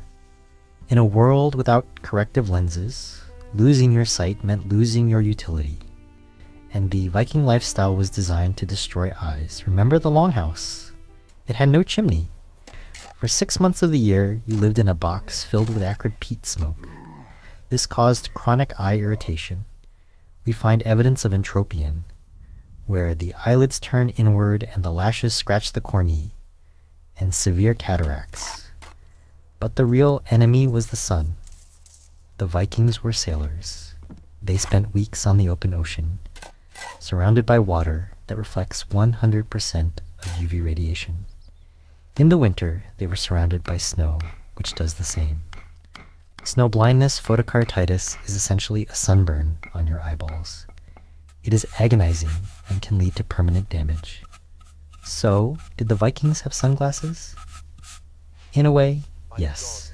In a world without corrective lenses, losing your sight meant losing your utility. And the Viking lifestyle was designed to destroy eyes. Remember the Longhouse? It had no chimney. For 6 months of the year, you lived in a box filled with acrid peat smoke. This caused chronic eye irritation. We find evidence of entropion, where the eyelids turn inward and the lashes scratch the cornea, and severe cataracts. But the real enemy was the sun. The Vikings were sailors. They spent weeks on the open ocean, surrounded by water that reflects 100% of UV radiation. In the winter, they were surrounded by snow, which does the same. Snow blindness, photokeratitis, is essentially a sunburn on your eyeballs. It is agonizing and can lead to permanent damage. So, did the Vikings have sunglasses? In a way, yes.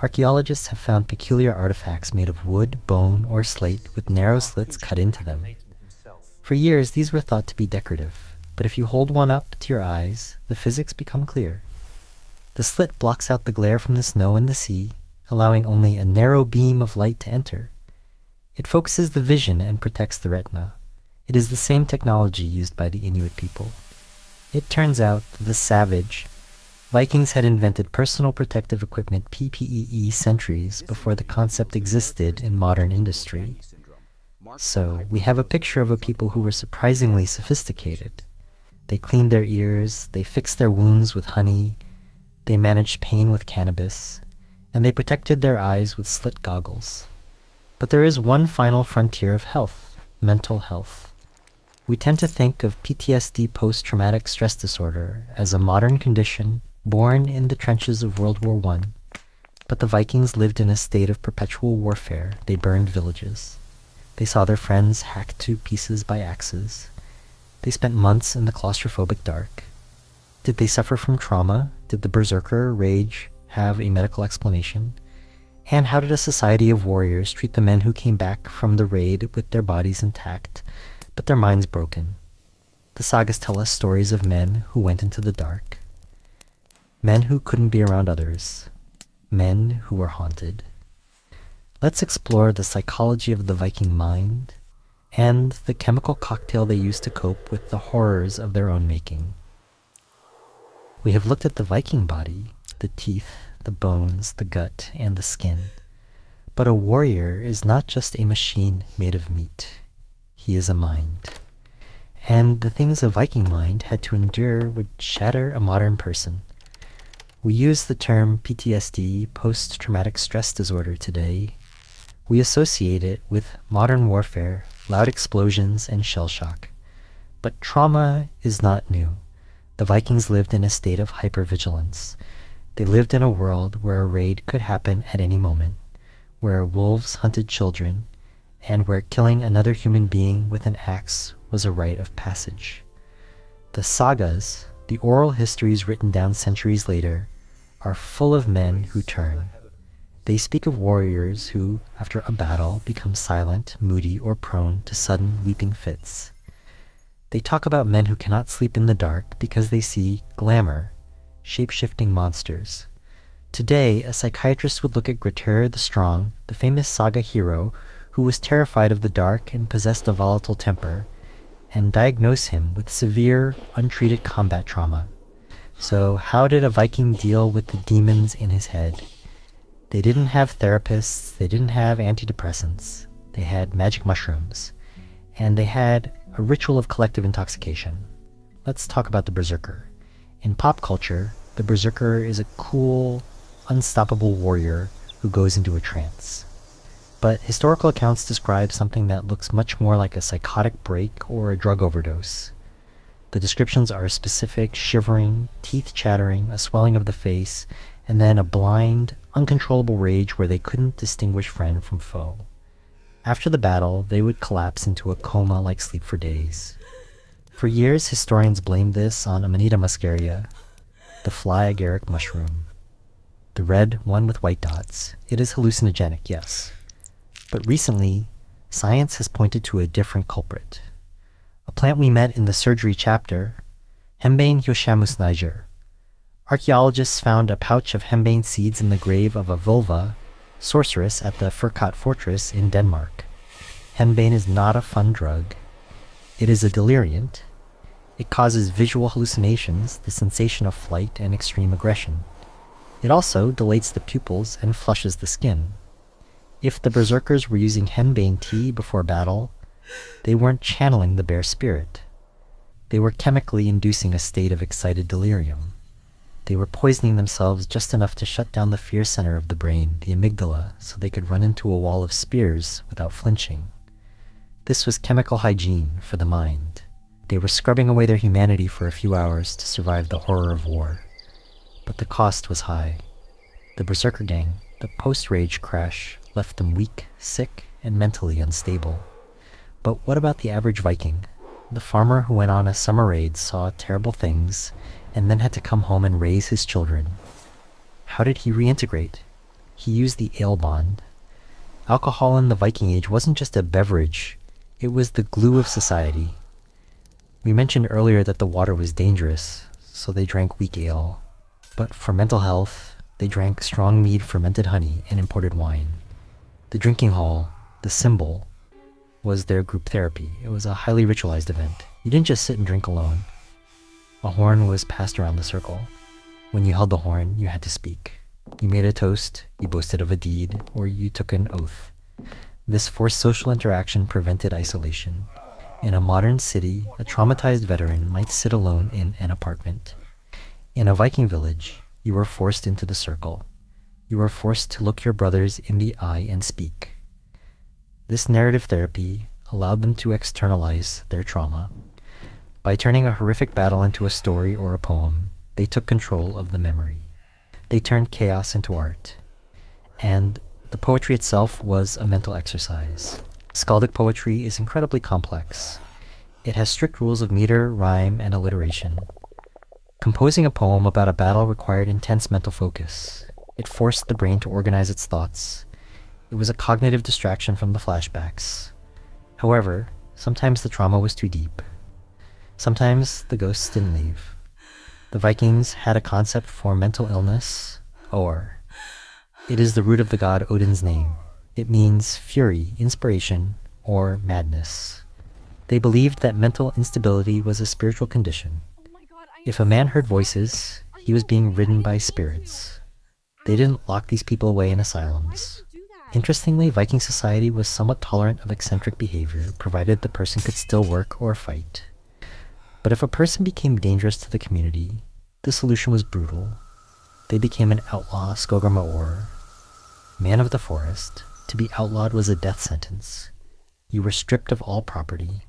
Archaeologists have found peculiar artifacts made of wood, bone, or slate with narrow slits cut into them. For years, these were thought to be decorative, but if you hold one up to your eyes, the physics become clear. The slit blocks out the glare from the snow and the sea, allowing only a narrow beam of light to enter. It focuses the vision and protects the retina. It is the same technology used by the Inuit people. It turns out that the savage Vikings had invented personal protective equipment PPE centuries before the concept existed in modern industry. So we have a picture of a people who were surprisingly sophisticated. They cleaned their ears, they fixed their wounds with honey, they managed pain with cannabis, and they protected their eyes with slit goggles. But there is one final frontier of health, mental health. We tend to think of PTSD, post-traumatic stress disorder, as a modern condition born in the trenches of World War I. But the Vikings lived in a state of perpetual warfare. They burned villages. They saw their friends hacked to pieces by axes. They spent months in the claustrophobic dark. Did they suffer from trauma? Did the berserker rage have a medical explanation? And how did a society of warriors treat the men who came back from the raid with their bodies intact, but their minds broken? The sagas tell us stories of men who went into the dark, men who couldn't be around others, men who were haunted. Let's explore the psychology of the Viking mind and the chemical cocktail they used to cope with the horrors of their own making. We have looked at the Viking body, the teeth, the bones, the gut, and the skin. But a warrior is not just a machine made of meat. He is a mind. And the things a Viking mind had to endure would shatter a modern person. We use the term PTSD, post-traumatic stress disorder, today. We associate it with modern warfare, loud explosions, and shell shock. But trauma is not new. The Vikings lived in a state of hypervigilance. They lived in a world where a raid could happen at any moment, where wolves hunted children, and where killing another human being with an axe was a rite of passage. The sagas, the oral histories written down centuries later, are full of men who turn. They speak of warriors who, after a battle, become silent, moody, or prone to sudden weeping fits. They talk about men who cannot sleep in the dark because they see glamour, shape-shifting monsters. Today, a psychiatrist would look at Grettir the Strong, the famous saga hero who was terrified of the dark and possessed a volatile temper, and diagnose him with severe, untreated combat trauma. So how did a Viking deal with the demons in his head? They didn't have therapists, they didn't have antidepressants, they had magic mushrooms, and they had a ritual of collective intoxication. Let's talk about the berserker. In pop culture, the berserker is a cool, unstoppable warrior who goes into a trance. But historical accounts describe something that looks much more like a psychotic break or a drug overdose. The descriptions are specific, shivering, teeth chattering, a swelling of the face, and then a blind, uncontrollable rage where they couldn't distinguish friend from foe. After the battle, they would collapse into a coma like sleep for days. For years, historians blamed this on Amanita muscaria, the fly agaric mushroom. The red one with white dots. It is hallucinogenic, yes. But recently, science has pointed to a different culprit. A plant we met in the surgery chapter, Henbane Yoshamus niger. Archaeologists found a pouch of henbane seeds in the grave of a vulva sorceress at the Furkat fortress in Denmark. Henbane is not a fun drug. It is a deliriant. It causes visual hallucinations, the sensation of flight, and extreme aggression. It also dilates the pupils and flushes the skin. If the berserkers were using henbane tea before battle, they weren't channeling the bear spirit. They were chemically inducing a state of excited delirium. They were poisoning themselves just enough to shut down the fear center of the brain, the amygdala, so they could run into a wall of spears without flinching. This was chemical hygiene for the mind. They were scrubbing away their humanity for a few hours to survive the horror of war. But the cost was high. The berserker gang, the post-rage crash, left them weak, sick, and mentally unstable. But what about the average Viking? The farmer who went on a summer raid saw terrible things and then had to come home and raise his children. How did he reintegrate? He used the ale bond. Alcohol in the Viking Age wasn't just a beverage, it was the glue of society. We mentioned earlier that the water was dangerous, so they drank weak ale. But for mental health, they drank strong mead, fermented honey, and imported wine. The drinking hall, the symbol, was their group therapy. It was a highly ritualized event. You didn't just sit and drink alone. A horn was passed around the circle. When you held the horn, you had to speak. You made a toast, you boasted of a deed, or you took an oath. This forced social interaction prevented isolation. In a modern city, a traumatized veteran might sit alone in an apartment. In a Viking village, you were forced into the circle. You were forced to look your brothers in the eye and speak. This narrative therapy allowed them to externalize their trauma. By turning a horrific battle into a story or a poem, they took control of the memory. They turned chaos into art. And the poetry itself was a mental exercise. Skaldic poetry is incredibly complex. It has strict rules of meter, rhyme, and alliteration. Composing a poem about a battle required intense mental focus. It forced the brain to organize its thoughts. It was a cognitive distraction from the flashbacks. However, sometimes the trauma was too deep. Sometimes the ghosts didn't leave. The Vikings had a concept for mental illness, or. It is the root of the god Odin's name. It means fury, inspiration, or madness. They believed that mental instability was a spiritual condition. If a man heard voices, he was being ridden by spirits. They didn't lock these people away in asylums. Interestingly, Viking society was somewhat tolerant of eccentric behavior, provided the person could still work or fight. But if a person became dangerous to the community, the solution was brutal. They became an outlaw, Skogr man of the forest. To be outlawed was a death sentence. You were stripped of all property.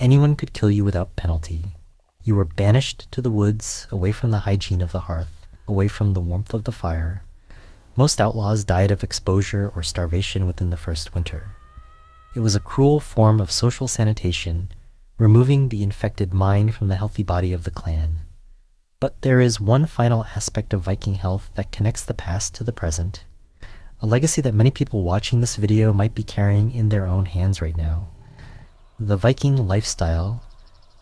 Anyone could kill you without penalty. You were banished to the woods, away from the hygiene of the hearth, away from the warmth of the fire. Most outlaws died of exposure or starvation within the first winter. It was a cruel form of social sanitation, removing the infected mind from the healthy body of the clan. But there is one final aspect of Viking health that connects the past to the present, a legacy that many people watching this video might be carrying in their own hands right now. The Viking lifestyle,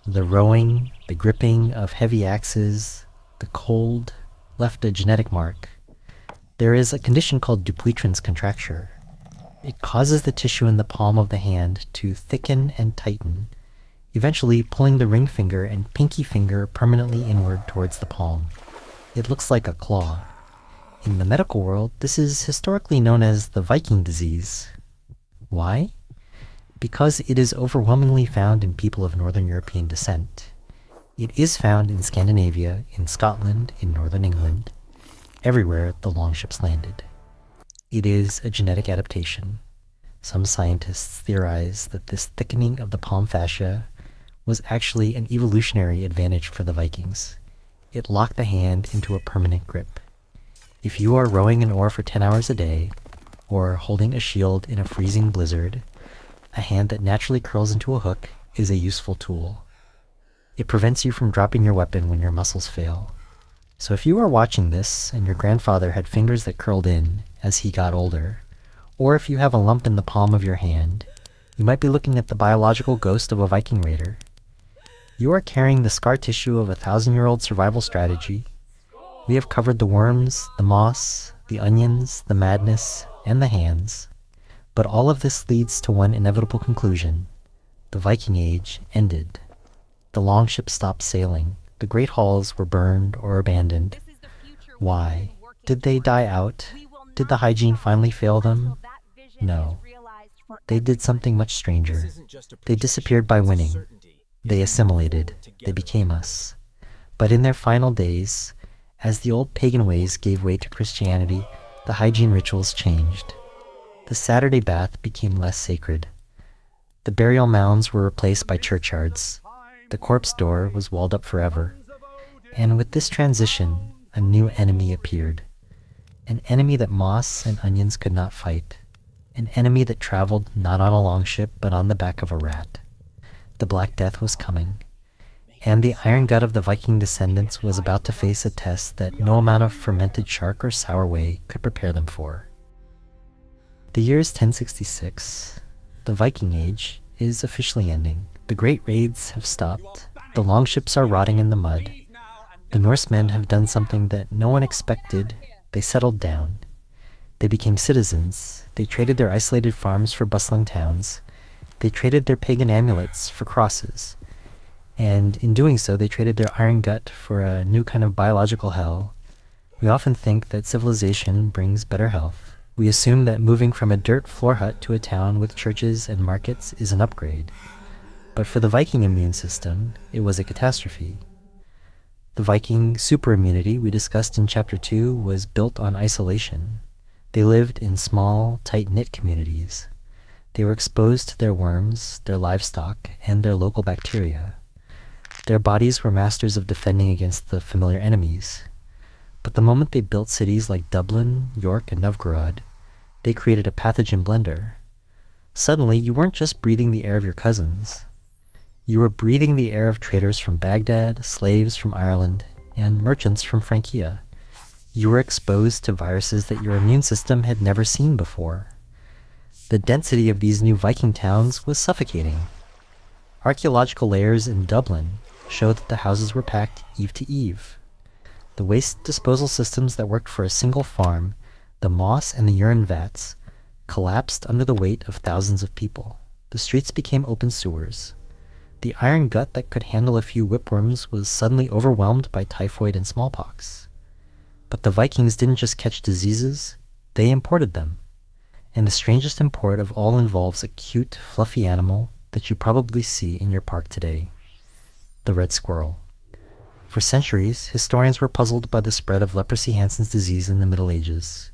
the rowing, the gripping of heavy axes, the cold, left a genetic mark. There is a condition called Dupuytren's contracture. It causes the tissue in the palm of the hand to thicken and tighten, eventually pulling the ring finger and pinky finger permanently inward towards the palm. It looks like a claw. In the medical world, this is historically known as the Viking disease. Why? Because it is overwhelmingly found in people of Northern European descent. It is found in Scandinavia, in Scotland, in Northern England, everywhere the longships landed. It is a genetic adaptation. Some scientists theorize that this thickening of the palm fascia was actually an evolutionary advantage for the Vikings. It locked the hand into a permanent grip. If you are rowing an oar for 10 hours a day, or holding a shield in a freezing blizzard, a hand that naturally curls into a hook is a useful tool. It prevents you from dropping your weapon when your muscles fail. So if you are watching this and your grandfather had fingers that curled in as he got older, or if you have a lump in the palm of your hand, you might be looking at the biological ghost of a Viking raider. You are carrying the scar tissue of a 1,000-year-old survival strategy. We have covered the worms, the moss, the onions, the madness, and the hands. But all of this leads to one inevitable conclusion. The Viking Age ended. The longships stopped sailing. The great halls were burned or abandoned. Why? Did they die out? Did the hygiene finally fail them? No. They did something much stranger. They disappeared by winning. They assimilated. They became us. But in their final days, as the old pagan ways gave way to Christianity, the hygiene rituals changed. The Saturday bath became less sacred. The burial mounds were replaced by churchyards. The corpse door was walled up forever. And with this transition, a new enemy appeared. An enemy that moss and onions could not fight. An enemy that traveled not on a longship, but on the back of a rat. The Black Death was coming. And the iron gut of the Viking descendants was about to face a test that no amount of fermented shark or sour whey could prepare them for. The year is 1066. The Viking Age is officially ending. The great raids have stopped. The longships are rotting in the mud. The Norsemen have done something that no one expected. They settled down. They became citizens. They traded their isolated farms for bustling towns. They traded their pagan amulets for crosses. And in doing so, they traded their iron gut for a new kind of biological hell. We often think that civilization brings better health. We assume that moving from a dirt floor hut to a town with churches and markets is an upgrade. But for the Viking immune system, it was a catastrophe. The Viking superimmunity we discussed in Chapter 2 was built on isolation. They lived in small, tight-knit communities. They were exposed to their worms, their livestock, and their local bacteria. Their bodies were masters of defending against the familiar enemies. But the moment they built cities like Dublin, York, and Novgorod, they created a pathogen blender. Suddenly, you weren't just breathing the air of your cousins. You were breathing the air of traders from Baghdad, slaves from Ireland, and merchants from Francia. You were exposed to viruses that your immune system had never seen before. The density of these new Viking towns was suffocating. Archaeological layers in Dublin show that the houses were packed eave to eave. The waste disposal systems that worked for a single farm, the moss and the urine vats, collapsed under the weight of thousands of people. The streets became open sewers. The iron gut that could handle a few whipworms was suddenly overwhelmed by typhoid and smallpox. But the Vikings didn't just catch diseases, they imported them. And the strangest import of all involves a cute, fluffy animal that you probably see in your park today, the red squirrel. For centuries, historians were puzzled by the spread of leprosy Hansen's disease in the Middle Ages.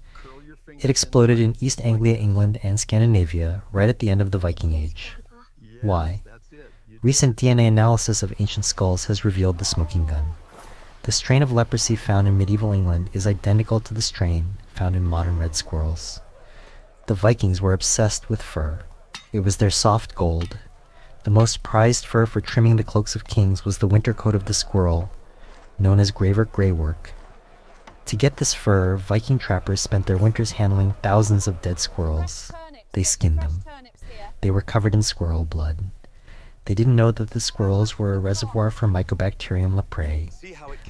It exploded in East Anglia, England, and Scandinavia right at the end of the Viking Age. Why? Recent DNA analysis of ancient skulls has revealed the smoking gun. The strain of leprosy found in medieval England is identical to the strain found in modern red squirrels. The Vikings were obsessed with fur. It was their soft gold. The most prized fur for trimming the cloaks of kings was the winter coat of the squirrel, known as graver greywork. To get this fur, Viking trappers spent their winters handling thousands of dead squirrels. They skinned them. They were covered in squirrel blood. They didn't know that the squirrels were a reservoir for Mycobacterium leprae.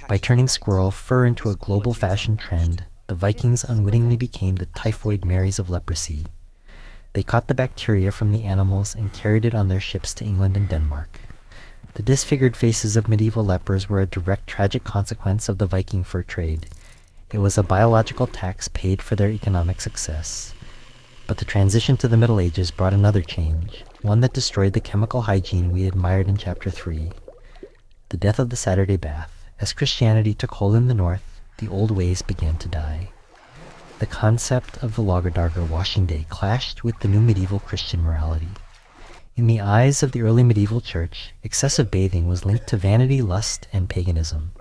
By turning squirrel fur into a global fashion trend, the Vikings unwittingly became the typhoid Marys of leprosy. They caught the bacteria from the animals and carried it on their ships to England and Denmark. The disfigured faces of medieval lepers were a direct tragic consequence of the Viking fur trade. It was a biological tax paid for their economic success. But the transition to the Middle Ages brought another change, one that destroyed the chemical hygiene we admired in Chapter 3. The death of the Saturday bath. As Christianity took hold in the north, the old ways began to die. The concept of the Lagerdarger washing day clashed with the new medieval Christian morality. In the eyes of the early medieval church, excessive bathing was linked to vanity, lust, and paganism.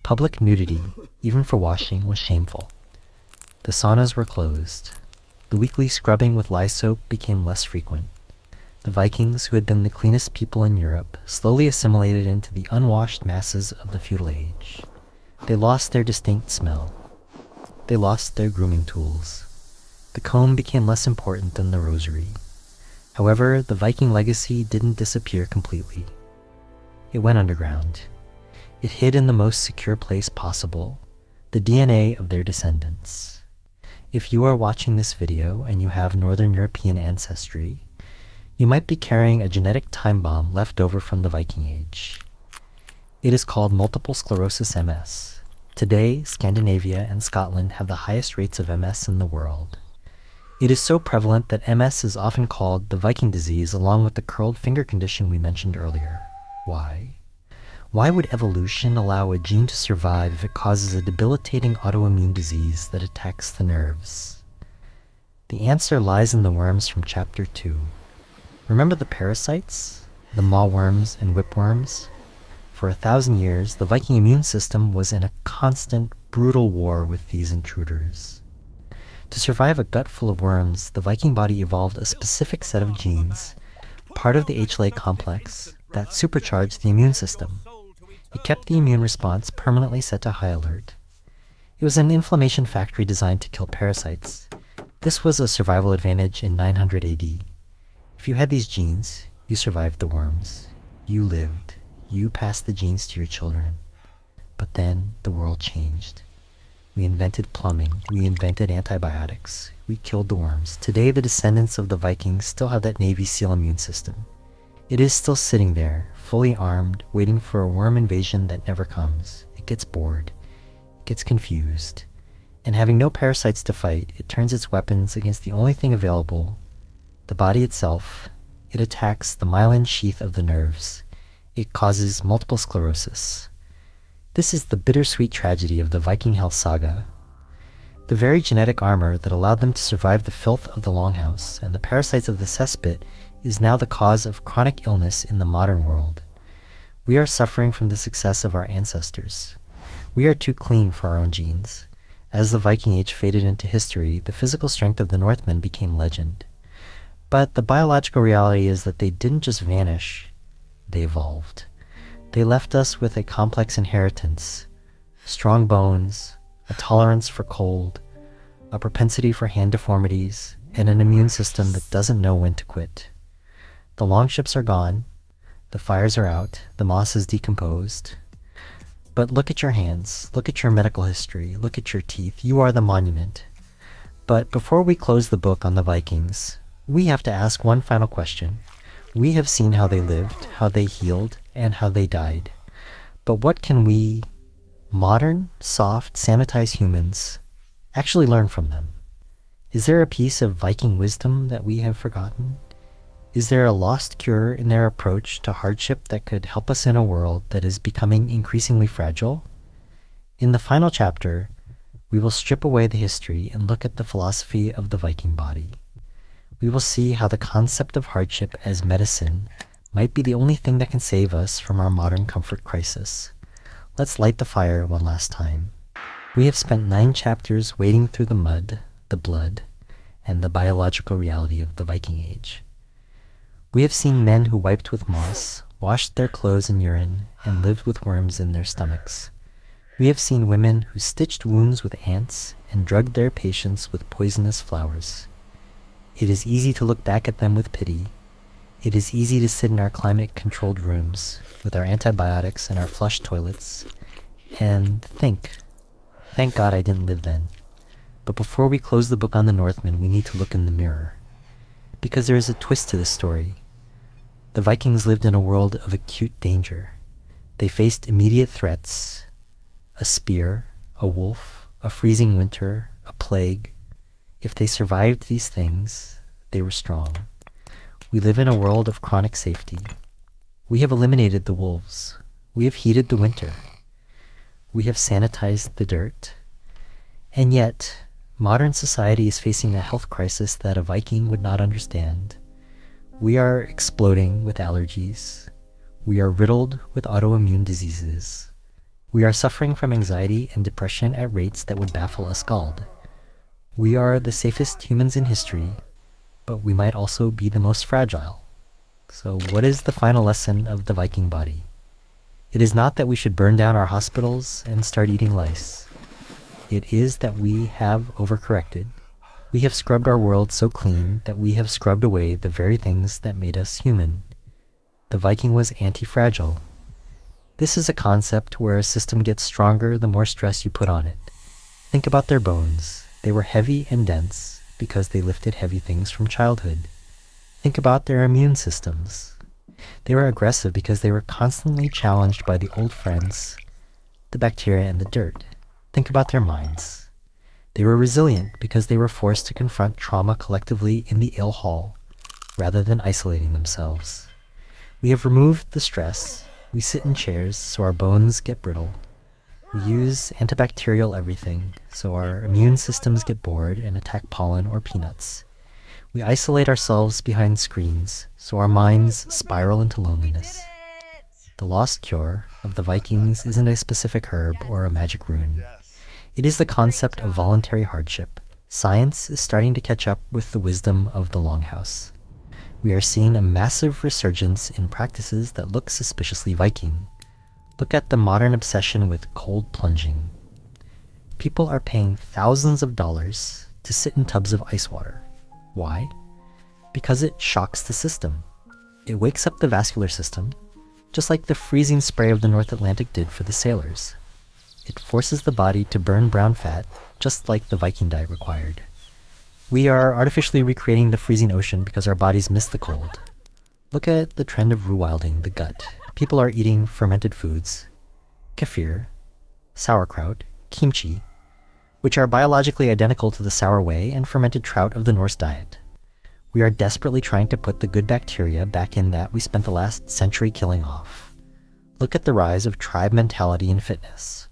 Public nudity, even for washing, was shameful. The saunas were closed. The weekly scrubbing with lye soap became less frequent. The Vikings, who had been the cleanest people in Europe, slowly assimilated into the unwashed masses of the feudal age. They lost their distinct smell. They lost their grooming tools. The comb became less important than the rosary. However, the Viking legacy didn't disappear completely. It went underground. It hid in the most secure place possible, the DNA of their descendants. If you are watching this video and you have Northern European ancestry, you might be carrying a genetic time bomb left over from the Viking Age. It is called multiple sclerosis MS. Today, Scandinavia and Scotland have the highest rates of MS in the world. It is so prevalent that MS is often called the Viking disease along with the curled finger condition we mentioned earlier. Why? Why would evolution allow a gene to survive if it causes a debilitating autoimmune disease that attacks the nerves? The answer lies in the worms from Chapter 2. Remember the parasites? The mawworms and whipworms? For 1,000 years, the Viking immune system was in a constant, brutal war with these intruders. To survive a gut full of worms, the Viking body evolved a specific set of genes, part of the HLA complex, that supercharged the immune system. It kept the immune response permanently set to high alert. It was an inflammation factory designed to kill parasites. This was a survival advantage in 900 AD. If you had these genes, you survived the worms. You lived. You passed the genes to your children. But then the world changed. We invented plumbing. We invented antibiotics. We killed the worms. Today, the descendants of the Vikings still have that Navy SEAL immune system. It is still sitting there, fully armed, waiting for a worm invasion that never comes. It gets bored. It gets confused. And having no parasites to fight, it turns its weapons against the only thing available, the body itself. It attacks the myelin sheath of the nerves. It causes multiple sclerosis. This is the bittersweet tragedy of the Viking health saga. The very genetic armor that allowed them to survive the filth of the longhouse and the parasites of the cesspit is now the cause of chronic illness in the modern world. We are suffering from the success of our ancestors. We are too clean for our own genes. As the Viking Age faded into history, the physical strength of the Northmen became legend. But the biological reality is that they didn't just vanish, they evolved. They left us with a complex inheritance, strong bones, a tolerance for cold, a propensity for hand deformities, and an immune system that doesn't know when to quit. The longships are gone, the fires are out, the moss is decomposed. But look at your hands, look at your medical history, look at your teeth. You are the monument. But before we close the book on the Vikings, we have to ask one final question. We have seen how they lived, how they healed, and how they died. But what can we, modern, soft, sanitized humans, actually learn from them? Is there a piece of Viking wisdom that we have forgotten? Is there a lost cure in their approach to hardship that could help us in a world that is becoming increasingly fragile? In the final chapter, we will strip away the history and look at the philosophy of the Viking body. We will see how the concept of hardship as medicine might be the only thing that can save us from our modern comfort crisis. Let's light the fire one last time. We have spent 9 chapters wading through the mud, the blood, and the biological reality of the Viking Age. We have seen men who wiped with moss, washed their clothes in urine, and lived with worms in their stomachs. We have seen women who stitched wounds with ants and drugged their patients with poisonous flowers. It is easy to look back at them with pity. It is easy to sit in our climate-controlled rooms with our antibiotics and our flush toilets and think, thank God I didn't live then. But before we close the book on the Northmen, we need to look in the mirror. Because there is a twist to this story. The Vikings lived in a world of acute danger. They faced immediate threats, a spear, a wolf, a freezing winter, a plague. If they survived these things, they were strong. We live in a world of chronic safety. We have eliminated the wolves. We have heated the winter. We have sanitized the dirt. And yet, modern society is facing a health crisis that a Viking would not understand. We are exploding with allergies. We are riddled with autoimmune diseases. We are suffering from anxiety and depression at rates that would baffle a skald. We are the safest humans in history, but we might also be the most fragile. So what is the final lesson of the Viking body? It is not that we should burn down our hospitals and start eating lice. It is that we have overcorrected. We have scrubbed our world so clean that we have scrubbed away the very things that made us human. The Viking was anti-fragile. This is a concept where a system gets stronger the more stress you put on it. Think about their bones. They were heavy and dense because they lifted heavy things from childhood. Think about their immune systems. They were aggressive because they were constantly challenged by the old friends, the bacteria and the dirt. Think about their minds. They were resilient because they were forced to confront trauma collectively in the ill hall, rather than isolating themselves. We have removed the stress. We sit in chairs so our bones get brittle. We use antibacterial everything so our immune systems get bored and attack pollen or peanuts. We isolate ourselves behind screens so our minds spiral into loneliness. The lost cure of the Vikings isn't a specific herb or a magic rune. It is the concept of voluntary hardship. Science is starting to catch up with the wisdom of the Longhouse. We are seeing a massive resurgence in practices that look suspiciously Viking. Look at the modern obsession with cold plunging. People are paying thousands of dollars to sit in tubs of ice water. Why? Because it shocks the system. It wakes up the vascular system, just like the freezing spray of the North Atlantic did for the sailors. It forces the body to burn brown fat, just like the Viking diet required. We are artificially recreating the freezing ocean because our bodies miss the cold. Look at the trend of rewilding the gut. People are eating fermented foods, kefir, sauerkraut, kimchi, which are biologically identical to the sour whey and fermented trout of the Norse diet. We are desperately trying to put the good bacteria back in that we spent the last century killing off. Look at the rise of tribe mentality in fitness.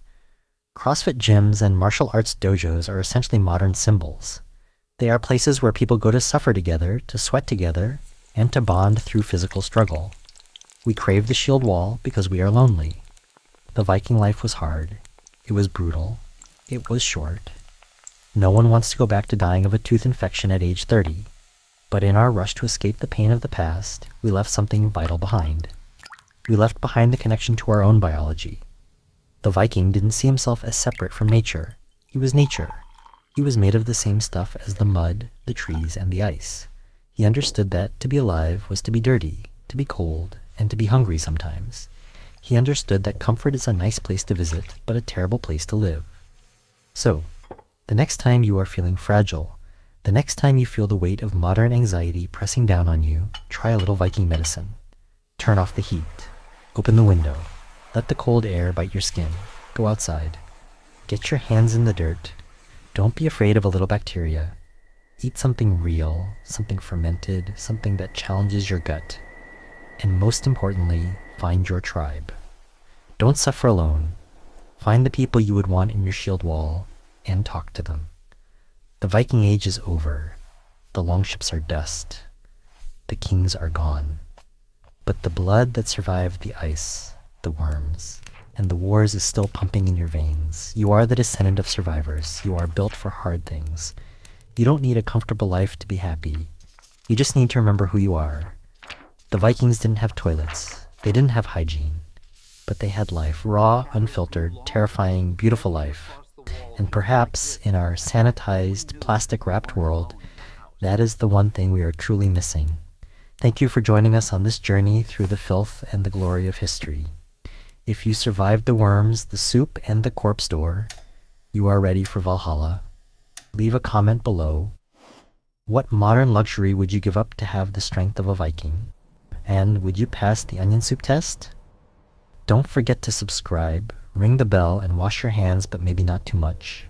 CrossFit gyms and martial arts dojos are essentially modern symbols. They are places where people go to suffer together, to sweat together, and to bond through physical struggle. We crave the shield wall because we are lonely. The Viking life was hard. It was brutal. It was short. No one wants to go back to dying of a tooth infection at age 30. But in our rush to escape the pain of the past, we left something vital behind. We left behind the connection to our own biology. The Viking didn't see himself as separate from nature. He was nature. He was made of the same stuff as the mud, the trees, and the ice. He understood that to be alive was to be dirty, to be cold, and to be hungry sometimes. He understood that comfort is a nice place to visit, but a terrible place to live. So, the next time you are feeling fragile, the next time you feel the weight of modern anxiety pressing down on you, try a little Viking medicine. Turn off the heat. Open the window. Let the cold air bite your skin. Go outside. Get your hands in the dirt. Don't be afraid of a little bacteria. Eat something real, something fermented, something that challenges your gut. And most importantly, find your tribe. Don't suffer alone. Find the people you would want in your shield wall and talk to them. The Viking Age is over. The longships are dust. The kings are gone. But the blood that survived the ice, the worms, and the wars is still pumping in your veins. You are the descendant of survivors. You are built for hard things. You don't need a comfortable life to be happy. You just need to remember who you are. The Vikings didn't have toilets. They didn't have hygiene. But they had life, raw, unfiltered, terrifying, beautiful life. And perhaps in our sanitized, plastic-wrapped world, that is the one thing we are truly missing. Thank you for joining us on this journey through the filth and the glory of history. If you survived the worms, the soup, and the corpse door, you are ready for Valhalla. Leave a comment below. What modern luxury would you give up to have the strength of a Viking? And would you pass the onion soup test? Don't forget to subscribe, ring the bell, and wash your hands, but maybe not too much.